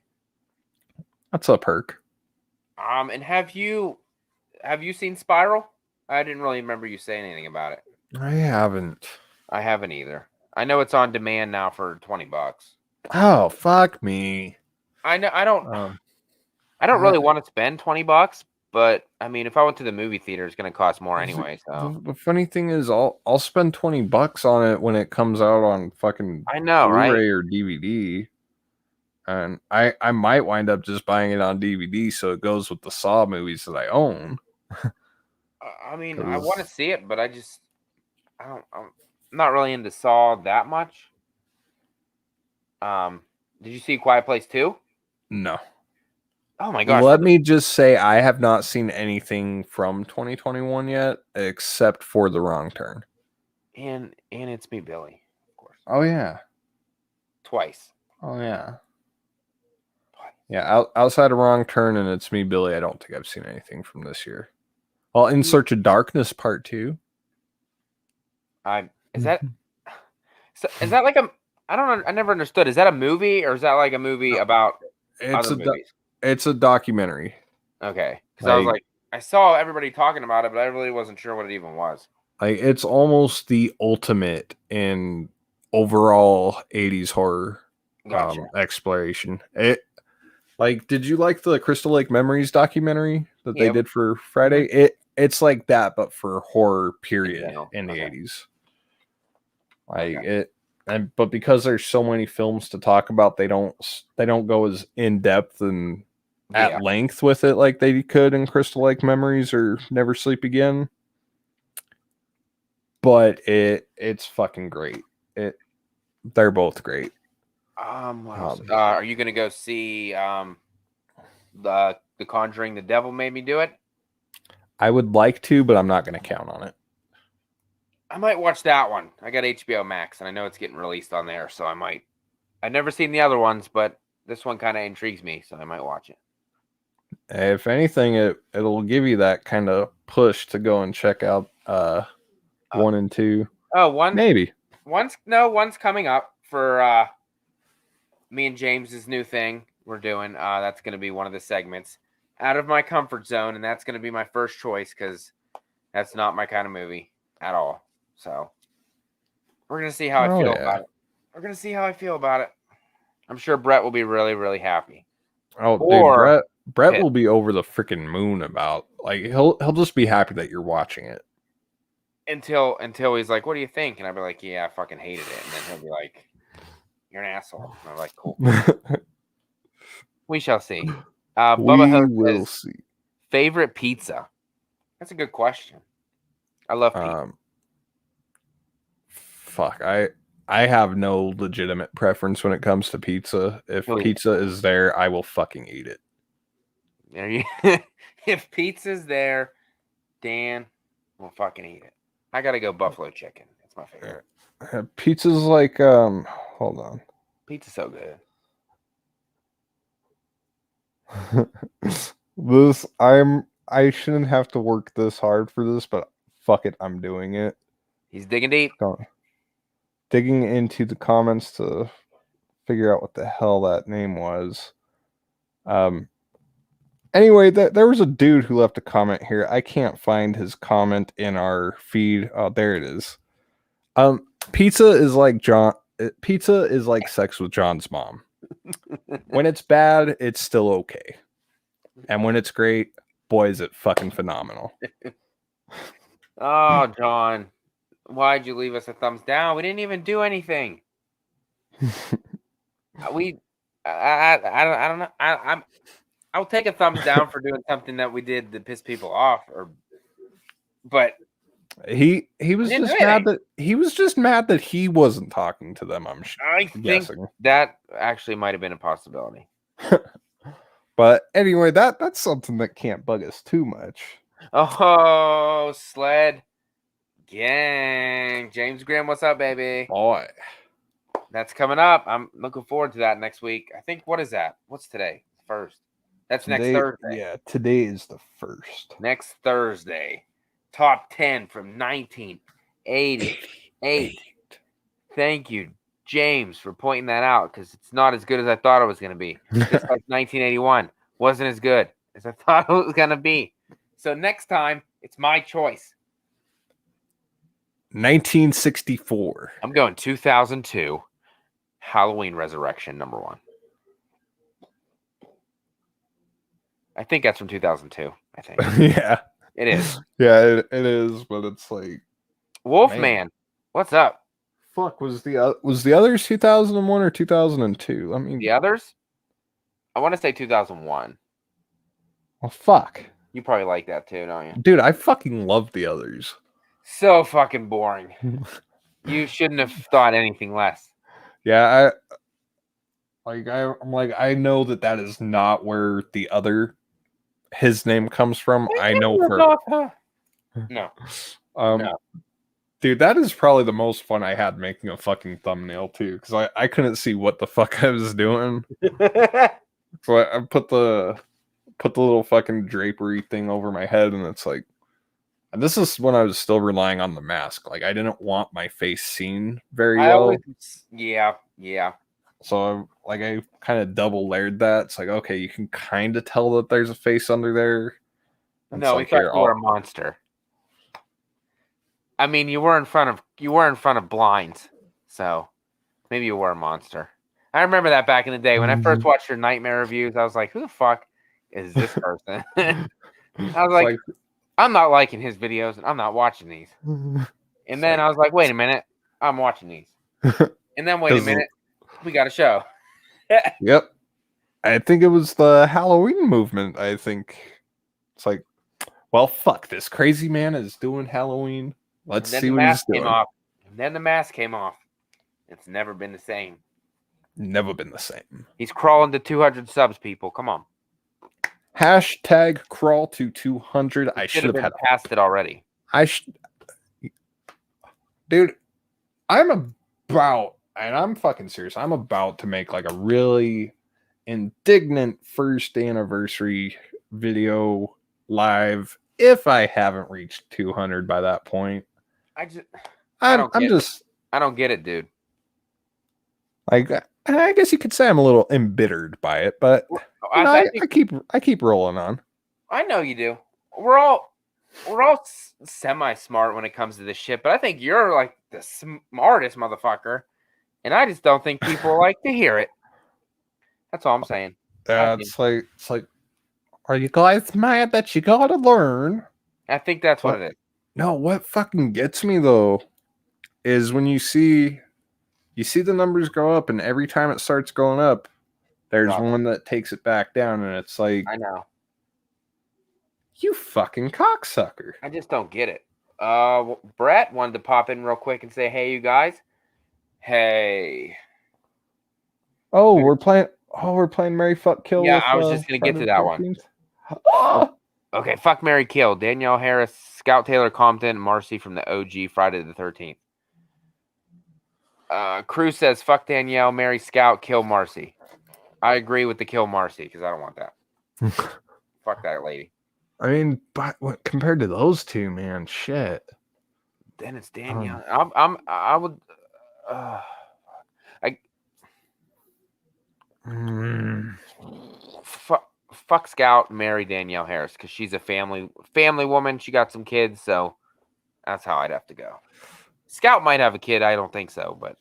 E: That's a perk.
D: And have you seen Spiral? I didn't really remember you saying anything about it.
E: I haven't.
D: I haven't either. I know it's on demand now for $20.
E: Oh, fuck me.
D: I know. I don't really want to spend $20, but I mean, if I went to the movie theater, it's going to cost more anyway. So
E: the funny thing is, I'll spend $20 on it when it comes out on fucking Blu-ray or DVD, and I might wind up just buying it on DVD so it goes with the Saw movies that I own.
D: I mean, I want to see it, but I'm not really into Saw that much. Did you see Quiet Place 2?
E: No.
D: Oh my gosh.
E: Let me just say I have not seen anything from 2021 yet, except for The Wrong Turn.
D: And It's Me, Billy, of course.
E: Oh yeah.
D: Twice.
E: Oh yeah. Twice. Yeah, outside of Wrong Turn and It's Me, Billy, I don't think I've seen anything from this year. Well, In Search of Darkness Part 2.
D: Is that like a, I don't know, I never understood. Is that a movie or is that like a movie about other movies?
E: It's a documentary.
D: Okay. Because I was like, I saw everybody talking about it, but I really wasn't sure what it even was.
E: Like, it's almost the ultimate in overall 80s horror exploration. Did you like the Crystal Lake Memories documentary that they did for Friday? It's like that, but for horror period in the 80s. But because there's so many films to talk about, they don't go as in depth and at length with it like they could in Crystal Lake Memories or Never Sleep Again. But it's fucking great. They're both great.
D: Are you gonna go see the Conjuring? The Devil Made Me Do It?
E: I would like to, but I'm not gonna count on it.
D: I might watch that one. I got HBO Max, and I know it's getting released on there, so I might. I've never seen the other ones, but this one kind of intrigues me, so I might watch it.
E: If anything, it'll give you that kind of push to go and check out 1 and 2.
D: Oh, one
E: maybe.
D: One's coming up for me and James's new thing we're doing. That's going to be one of the segments out of my comfort zone, and that's going to be my first choice because that's not my kind of movie at all. So we're going to see how I feel about it. We're going to see how I feel about it. I'm sure Brett will be really, really happy.
E: Oh, dude, Brett will be over the freaking moon about, like, he'll just be happy that you're watching it.
D: Until he's like, "What do you think?" And I'll be like, "Yeah, I fucking hated it." And then he'll be like, You're an asshole. I'm like, cool. We shall see. Bubba
E: We
D: Ho
E: will
D: says,
E: see.
D: favorite pizza? That's a good question. I love pizza.
E: Fuck, I have no legitimate preference when it comes to pizza. If
D: Oh, yeah.
E: pizza is there, I will fucking eat it.
D: There you. If pizza's there, Dan will fucking eat it. I gotta go buffalo chicken. That's my favorite.
E: Pizza's like hold on.
D: Pizza's so good.
E: I shouldn't have to work this hard for this, but fuck it, I'm doing it.
D: He's digging deep.
E: Digging into the comments to figure out what the hell that name was. Anyway, there was a dude who left a comment here. I can't find his comment in our feed. Oh, there it is. Pizza is like sex with John's mom. When it's bad, it's still okay. And when it's great, boy, is it fucking phenomenal.
D: Oh, John. Why'd you leave us a thumbs down? We didn't even do anything. I don't know. I'll take a thumbs down for doing something that we did that pissed people off, but
E: he was just mad that he wasn't talking to them.
D: I think that actually might have been a possibility.
E: But anyway, that's something that can't bug us too much.
D: Oh, sled gang, James Graham, what's up, baby?
E: Boy,
D: that's coming up. I'm looking forward to that next week. I think, what is that? What's today? First. That's next Thursday.
E: Yeah, today is the 1st.
D: Next Thursday. Top 10 from 1988. Thank you, James, for pointing that out, because it's not as good as I thought it was going to be. Just like 1981 wasn't as good as I thought it was going to be. So next time, it's my choice.
E: 1964.
D: I'm going 2002. Halloween Resurrection, number 1. I think that's from 2002. I think.
E: Yeah.
D: It is.
E: Yeah, it is, but it's like
D: Wolfman. What's up?
E: Fuck, was the others 2001 or 2002? I mean,
D: the others? I want to say 2001.
E: Well, fuck.
D: You probably like that too, don't you?
E: Dude, I fucking love the others.
D: So fucking boring. You shouldn't have thought anything less.
E: Yeah, I'm like, I know that is not where his name comes from. I know for
D: no.
E: No. Dude, that is probably the most fun I had making a fucking thumbnail too, because I couldn't see what the fuck I was doing. So I put the little fucking drapery thing over my head, and it's like, and this is when I was still relying on the mask. Like, I didn't want my face seen very well.
D: Yeah.
E: So I kind of double layered that. It's like, okay, you can kind of tell that there's a face under there.
D: No, we thought you were a monster. I mean, you were in front of blinds, so maybe you were a monster. I remember that back in the day when I first watched your nightmare reviews. I was like, "Who the fuck is this person?" I was like, "I'm not liking his videos, and I'm not watching these." And then I was like, "Wait a minute, I'm watching these." And then wait a minute, we got a show.
E: Yep, I think it was the Halloween movement. I think it's like, well, fuck, this crazy man is doing Halloween. Let's see what he's doing.
D: And then the mask came off. It's never been the same.
E: Never been the same.
D: He's crawling to 200 subs, people. Come on.
E: Hashtag crawl to 200. I should have had
D: past it already.
E: Dude, I'm about, and I'm fucking serious, I'm about to make like a really indignant first anniversary video live if I haven't reached 200 by that point.
D: I don't get it, dude.
E: Like, I guess you could say I'm a little embittered by it, but I keep rolling on.
D: I know you do. We're all semi-smart when it comes to this shit, but I think you're like the smartest motherfucker, and I just don't think people like to hear it. That's all I'm saying.
E: It's like, are you guys mad that you gotta learn?
D: I think that's what it is.
E: No, what fucking gets me though is when you see you see the numbers go up, and every time it starts going up, there's one that takes it back down, and it's like,
D: I know.
E: You fucking cocksucker.
D: I just don't get it. Brett wanted to pop in real quick and say, hey, you guys. Hey.
E: Oh, we're playing Mary Fuck Kill.
D: Yeah,
E: with,
D: I was just going to get to that one.
E: Oh!
D: Okay, fuck, Mary, kill. Danielle Harris, Scout Taylor Compton, Marcy from the OG Friday the 13th. Cruz says, fuck Danielle, Mary, Scout, kill Marcy. I agree with the kill Marcy because I don't want that. Fuck that lady.
E: I mean, but compared to those two, man, shit.
D: Then it's Danielle. Fuck Scout, marry Danielle Harris because she's a family woman. She got some kids, so that's how I'd have to go. Scout might have a kid. I don't think so, but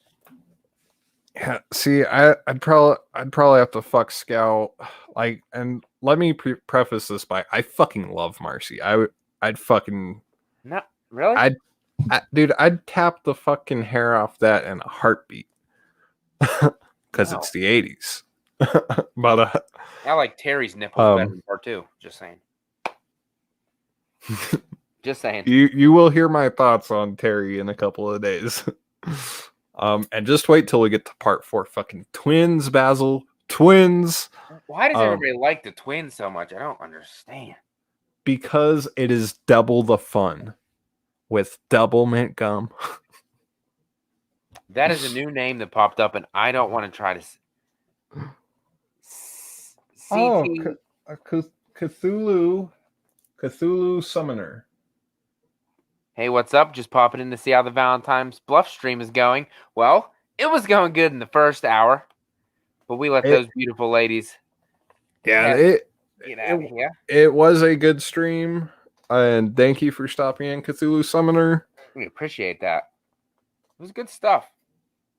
E: yeah. See, I'd probably have to fuck Scout. Like, and let me preface this by I fucking love Marcy. I'd fucking
D: not really.
E: Dude, I'd tap the fucking hair off that in a heartbeat because it's the 80s. But
D: I like Terry's nipples better than part 2. Just saying. Just saying.
E: You will hear my thoughts on Terry in a couple of days. And just wait till we get to part 4. Fucking twins, Basil. Twins.
D: Why does everybody like the twins so much? I don't understand.
E: Because it is double the fun with double mint gum.
D: That is a new name that popped up, and I don't want to try to.
E: Cthulhu Summoner.
D: Hey, what's up? Just popping in to see how the Valentine's Bluff stream is going. Well, it was going good in the first hour, but we let those beautiful ladies.
E: Yeah,
D: get out of here.
E: It was a good stream, and thank you for stopping in, Cthulhu Summoner.
D: We appreciate that. It was good stuff.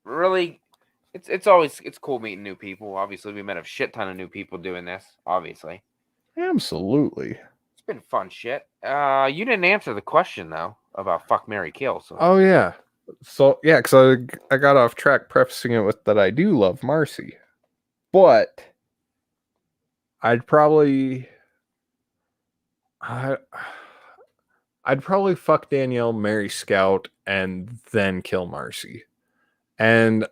D: Really, it's cool meeting new people. Obviously, we met a shit ton of new people doing this. Obviously,
E: absolutely.
D: It's been fun shit. You didn't answer the question though about fuck, marry, kill. So.
E: Oh yeah. So yeah, because I got off track prefacing it with that I do love Marcy, but I'd probably fuck Danielle, marry Scout, and then kill Marcy. And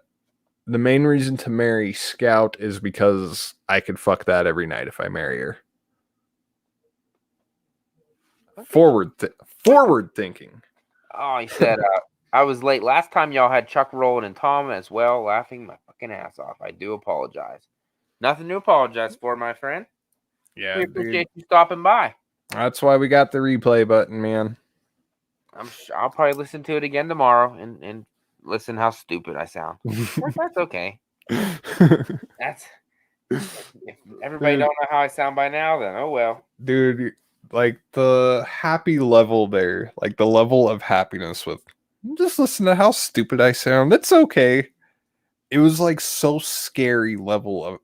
E: the main reason to marry Scout is because I could fuck that every night if I marry her. Okay. Forward thinking.
D: Oh, he said, I was late. Last time y'all had Chuck Rowland and Tom as well, laughing my fucking ass off. I do apologize. Nothing to apologize for, my friend.
E: Yeah,
D: we appreciate you stopping by.
E: That's why we got the replay button, man.
D: I'll probably listen to it again tomorrow and listen how stupid I sound. That's okay. If everybody don't know how I sound by now, then oh well.
E: Dude, like the happy level there, like the level of happiness with just listen to how stupid I sound. It's okay. It was like such a scary level of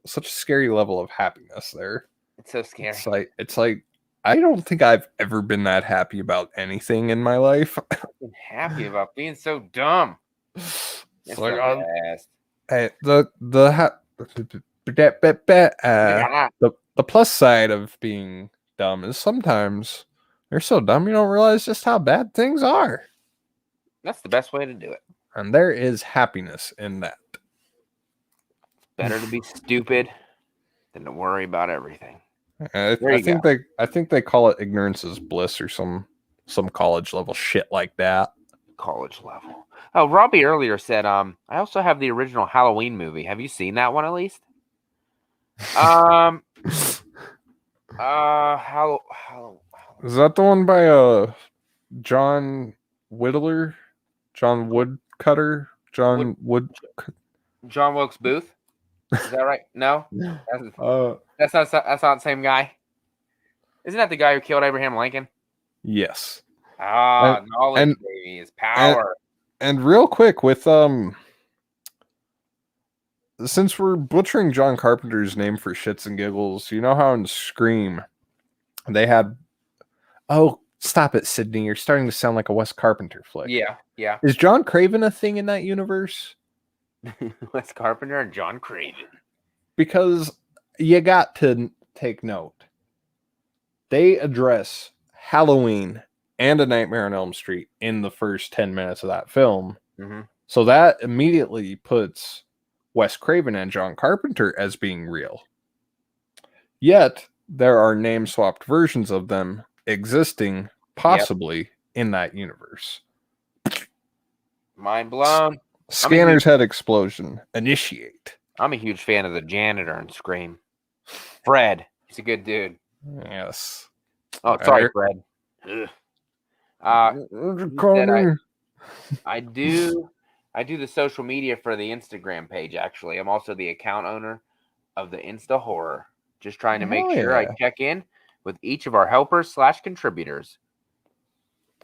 E: happiness there.
D: It's so scary.
E: It's like I don't think I've ever been that happy about anything in my life.
D: I've been happy about being so dumb. It's
E: like
D: hey,
E: the plus side of being dumb is sometimes you're so dumb you don't realize just how bad things are.
D: That's the best way to do it.
E: And there is happiness in that.
D: Better to be stupid than to worry about everything.
E: I think they call it ignorance is bliss or some college level shit like that.
D: College level. Oh, Robbie earlier said, I also have the original Halloween movie. Have you seen that one at least?
E: Is that the one by John Whittler? John Woodcutter? John
D: Wilkes Booth? Is that right? No? That's not the same guy. Isn't that the guy who killed Abraham Lincoln?
E: Yes.
D: Knowledge, baby, is power.
E: And real quick with since we're butchering John Carpenter's name for shits and giggles, you know how in Scream they had stop it, Sydney. You're starting to sound like a Wes Carpenter flick.
D: Yeah.
E: Is John Craven a thing in that universe?
D: Wes Carpenter and John Craven.
E: Because you got to take note. They address Halloween and A Nightmare on Elm Street in the first 10 minutes of that film.
D: Mm-hmm.
E: So that immediately puts Wes Craven and John Carpenter as being real. Yet, there are name-swapped versions of them existing possibly in that universe.
D: Mind blown.
E: Scanner's head explosion. Initiate.
D: I'm a huge fan of the janitor in Scream. Fred. He's a good dude.
E: Yes.
D: Oh, sorry, Fred. I do the social media for the Instagram page, actually. I'm also the account owner of the Insta Horror. Just trying to make sure I check in with each of our helpers / contributors.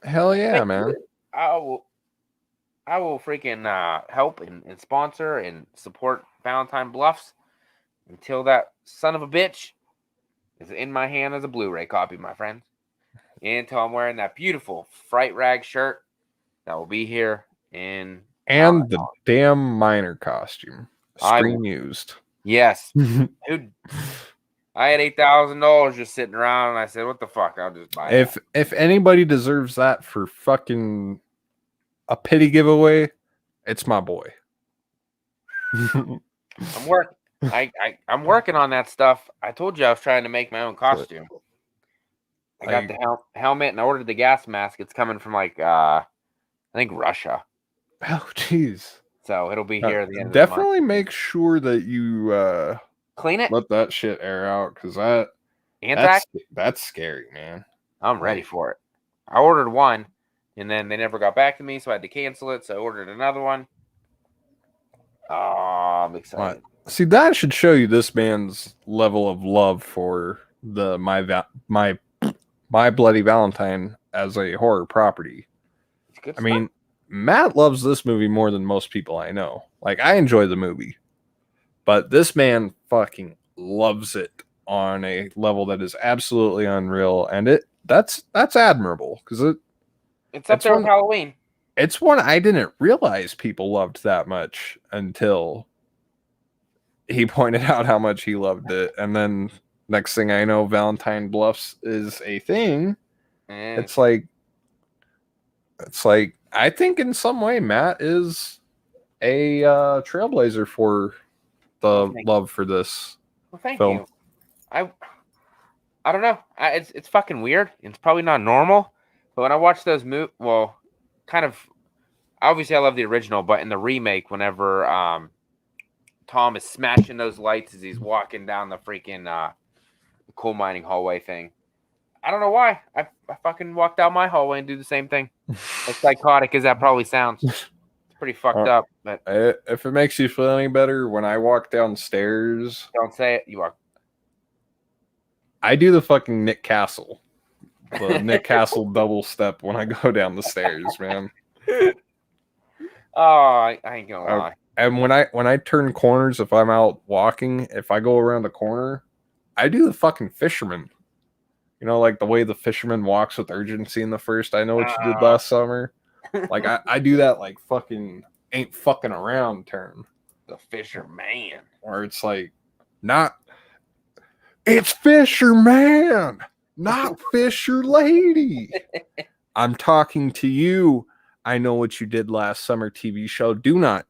E: Hell yeah, man.
D: I will freaking help and sponsor and support Valentine Bluffs until that son of a bitch is in my hand as a Blu-ray copy, my friends. Until I'm wearing that beautiful Fright Rag shirt that will be here in...
E: And the damn miner costume. Scream used.
D: Yes. Dude, I had $8,000 just sitting around, and I said, what the fuck? I'll just buy it.
E: If anybody deserves that for fucking a pity giveaway, it's my boy.
D: I'm working on that stuff. I told you I was trying to make my own costume. I got the helmet, and I ordered the gas mask. It's coming from I think Russia.
E: Oh, jeez.
D: So it'll be here at the end of the month.
E: Definitely make sure that you
D: clean it.
E: Let that shit air out, because that's scary, man.
D: I'm ready for it. I ordered one, and then they never got back to me, so I had to cancel it. So I ordered another one. Oh, I'm excited.
E: See, that should show you this man's level of love for the My Bloody Valentine as a horror property.
D: It's good
E: I mean, Matt loves this movie more than most people I know. Like, I enjoy the movie, but this man fucking loves it on a level that is absolutely unreal, and that's admirable, because
D: it's up there with Halloween.
E: It's one I didn't realize people loved that much until he pointed out how much he loved it, and then next thing I know, Valentine Bluffs is a thing. It's like I think in some way Matt is a trailblazer for the love for this film.
D: You. I don't know. It's fucking weird. It's probably not normal, but when I watch those kind of, obviously I love the original, but in the remake, whenever Tom is smashing those lights as he's walking down the freaking coal mining hallway thing, I don't know why. I fucking walk down my hallway and do the same thing. As psychotic as that probably sounds. It's pretty fucked up. But
E: if it makes you feel any better, when I walk downstairs...
D: Don't say it. You walk.
E: I do the fucking Nick Castle. The Nick Castle double step when I go down the stairs, man.
D: Oh, I ain't gonna lie.
E: And when I turn corners, if I'm out walking, if I go around the corner, I do the fucking fisherman. You know, like the way the fisherman walks with urgency in the first I Know What You Did Last Summer. Like, I do that, like, fucking ain't fucking around turn.
D: The fisherman.
E: Or it's like, it's fisherman, not fisher lady. I'm talking to you. I Know What You Did Last Summer TV show. Do not.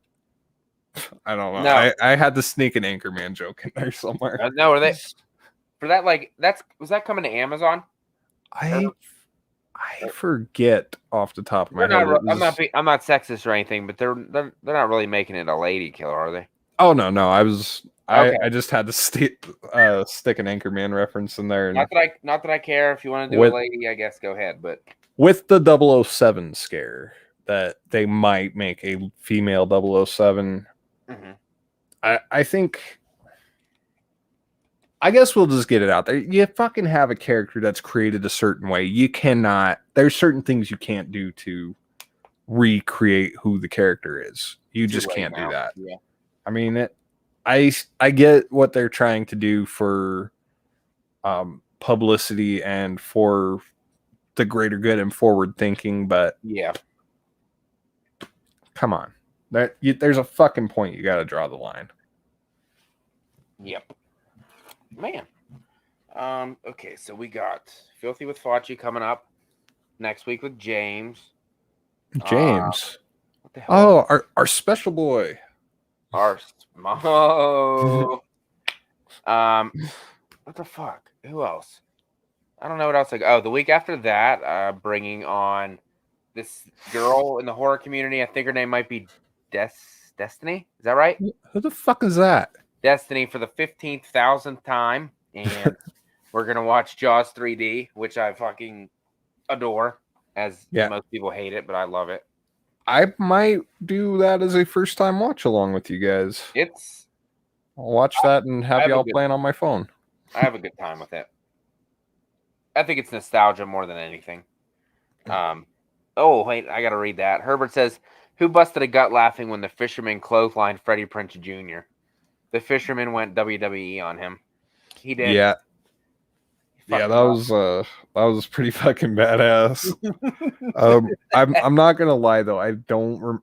E: I don't know. No. I had to sneak an Anchorman joke in there somewhere.
D: No, are they... For that, was that coming to Amazon?
E: I forget off the top of my head.
D: I'm not sexist or anything, but they're not really making it a lady killer, are they?
E: Oh no, I just had to stick an Anchorman reference in there.
D: Not that I care. If you want to do a lady, I guess go ahead. But
E: with the 007 scare that they might make a female 007, I think. I guess we'll just get it out there. You fucking have a character that's created a certain way. There's certain things you can't do to recreate who the character is. You just can't do that. Yeah. I mean, I get what they're trying to do for publicity and for the greater good and forward thinking, but
D: yeah,
E: come on. There's a fucking point you got to draw the line.
D: Yep. Man. Okay, so we got Filthy with Fauci coming up next week with James.
E: James.
D: What the hell?
E: Oh, our special boy.
D: What the fuck? Who else? I don't know what else. The week after that, bringing on this girl in the horror community. I think her name might be Destiny. Is that right?
E: Who the fuck is that?
D: Destiny for the 15,000th time, and we're gonna watch Jaws 3D, which I fucking adore. As most people hate it, but I love it.
E: I might do that as a first time watch along with you guys. I'll watch that and have y'all playing on my phone.
D: I have a good time with it. I think it's nostalgia more than anything. Oh, wait, I got to read that. Herbert says, who busted a gut laughing when the fisherman clotheslined Freddie Prinze Jr.? The fisherman went WWE on him. He did.
E: Yeah. Yeah, that was pretty fucking badass. I'm not gonna lie though, I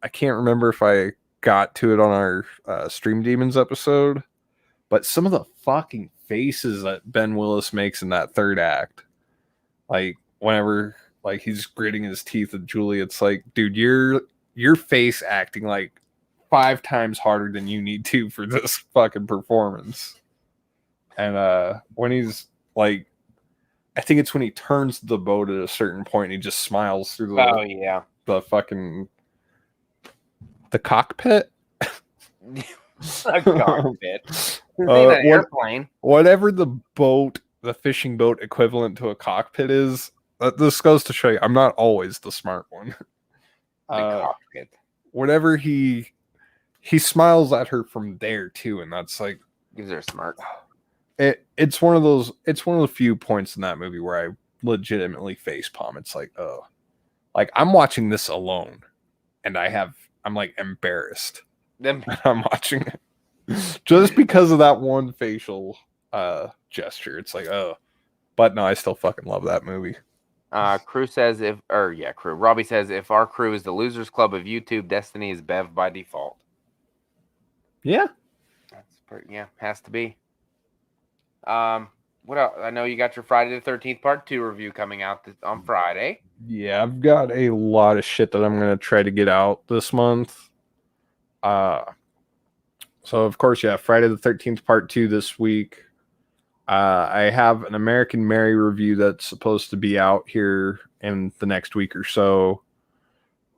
E: can't remember if I got to it on our Stream Demons episode, but some of the fucking faces that Ben Willis makes in that third act, like whenever like he's gritting his teeth at Julie, it's like, dude, your face acting like 5 times harder than you need to for this fucking performance. And when he's like, I think it's when he turns the boat at a certain point and he just smiles through the fucking the cockpit.
D: A cockpit. An airplane.
E: Whatever the fishing boat equivalent to a cockpit is, this goes to show you I'm not always the smart one.
D: The cockpit.
E: Whatever he smiles at her from there too, and that's like
D: gives her a smirk.
E: It's one of the few points in that movie where I legitimately facepalm. It's like, oh, like I'm watching this alone, and I'm like embarrassed. I'm watching it just because of that one facial gesture. It's like, oh, but no, I still fucking love that movie.
D: Crew says Robbie says if our crew is the losers club of YouTube, Destiny is Bev by default.
E: Yeah,
D: has to be. What else? I know you got your Friday the 13th Part 2 review coming out on Friday.
E: Yeah, I've got a lot of shit that I'm going to try to get out this month. So of course, Friday the 13th Part 2 this week. I have an American Mary review that's supposed to be out here in the next week or so.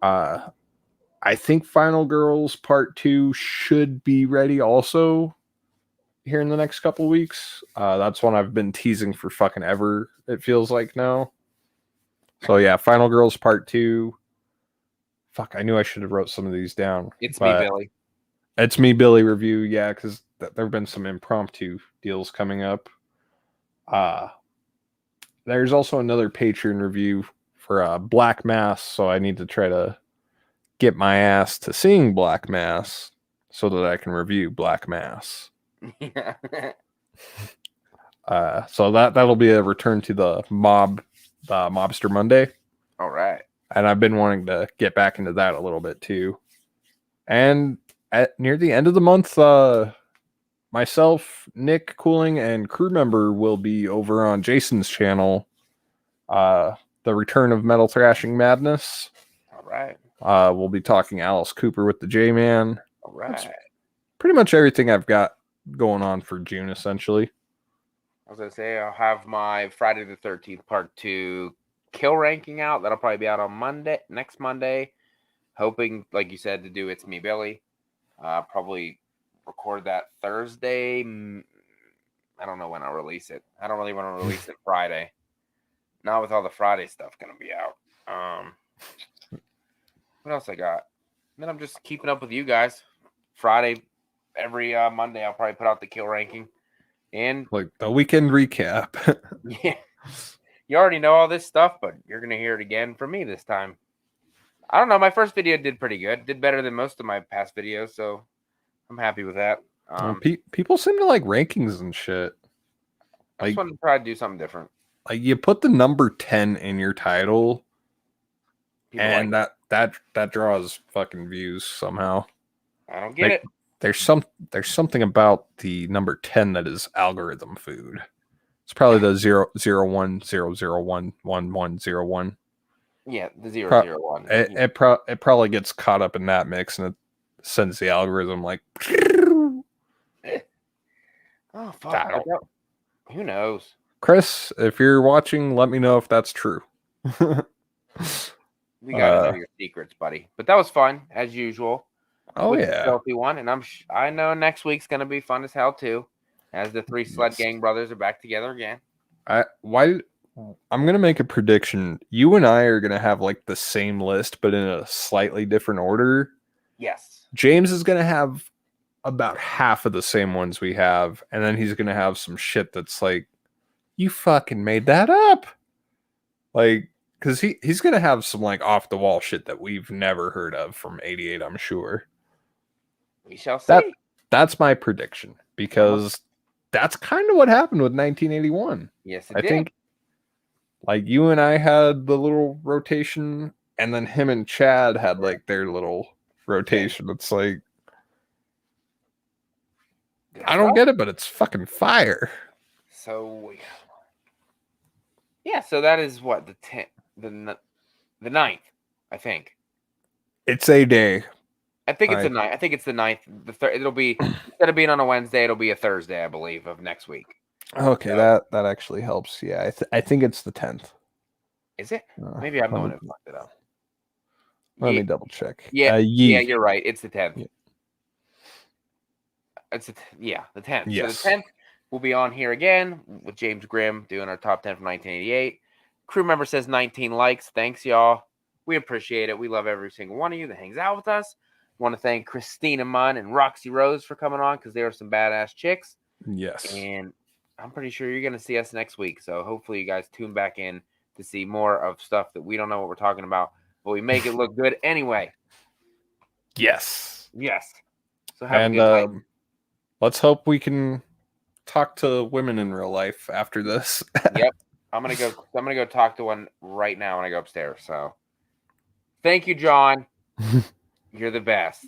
E: I think Final Girls Part 2 should be ready also here in the next couple weeks. That's one I've been teasing for fucking ever, it feels like now. So yeah, Final Girls Part 2. Fuck, I knew I should have wrote some of these down.
D: It's Me Billy.
E: It's Me Billy review, yeah, because there have been some impromptu deals coming up. There's also another Patreon review for Black Mass, so I need to try to get my ass to seeing Black Mass so that I can review Black Mass.
D: Yeah.
E: So that'll be a return to the Mobster Monday.
D: All right.
E: And I've been wanting to get back into that a little bit too. And near the end of the month, myself, Nick Cooling, and crew member will be over on Jason's channel. The Return of Metal Thrashing Madness.
D: All right.
E: We'll be talking Alice Cooper with the J-Man.
D: All right. That's
E: pretty much everything I've got going on for June, essentially.
D: I was going to say, I'll have my Friday the 13th Part 2 kill ranking out. That'll probably be out on next Monday. Hoping, like you said, to do It's Me Billy. Probably record that Thursday. I don't know when I'll release it. I don't really want to release it Friday. Not with all the Friday stuff going to be out. What else I got? Then I'm just keeping up with you guys. Friday, every Monday, I'll probably put out the kill ranking. And
E: like the weekend recap.
D: Yeah. You already know all this stuff, but you're going to hear it again from me this time. I don't know. My first video did pretty good. Did better than most of my past videos, so I'm happy with that.
E: People seem to like rankings and shit.
D: I just wanted to try to do something different.
E: Like you put the number 10 in your title, people and like that draws fucking views somehow.
D: I don't get it.
E: There's something about the number 10 that is algorithm food. It's probably the 00100111101.
D: Yeah, the 001.
E: It probably gets caught up in that mix, and it sends the algorithm like.
D: Oh fuck! Who knows?
E: Chris, if you're watching, let me know if that's true.
D: We gotta know your secrets, buddy. But that was fun as usual.
E: Oh
D: with
E: yeah,
D: the Stealthy one, and I know next week's gonna be fun as hell too, as the three Sled Gang brothers are back together again.
E: I'm gonna make a prediction. You and I are gonna have like the same list, but in a slightly different order.
D: Yes.
E: James is gonna have about half of the same ones we have, and then he's gonna have some shit that's like, you fucking made that up. Like, because he's gonna have some like off the wall shit that we've never heard of from '88, I'm sure.
D: We shall see.
E: That's my prediction, because that's kind of what happened with 1981.
D: Yes,
E: I think like you and I had the little rotation, and then him and Chad had like their little rotation. It's like, I don't get it, but it's fucking fire.
D: So yeah, so that is what the 9th, I think.
E: It's a day.
D: I think it's the 9th. I think it's the 9th. It'll be, instead of being on a Wednesday, it'll be a Thursday, I believe, of next week.
E: Okay, so, that actually helps. Yeah, I think it's the 10th.
D: Is it? Maybe I'm the one who fucked it up.
E: Let me double check.
D: Yeah, yeah, you're right. It's the 10th.
E: Yeah.
D: It's the 10th.
E: Yes.
D: So the 10th, we'll be on here again with James Grimm doing our top 10 from 1988. Crew member says 19 likes. Thanks, y'all. We appreciate it. We love every single one of you that hangs out with us. Want to thank Christina Munn and Roxie Rose for coming on, because they are some badass chicks.
E: Yes.
D: And I'm pretty sure you're going to see us next week. So hopefully you guys tune back in to see more of stuff that we don't know what we're talking about, but we make it look good anyway.
E: Yes.
D: Yes. So have a good night.
E: Let's hope we can talk to women in real life after this.
D: Yep. I'm gonna go talk to one right now when I go upstairs. So thank you, John. You're the best.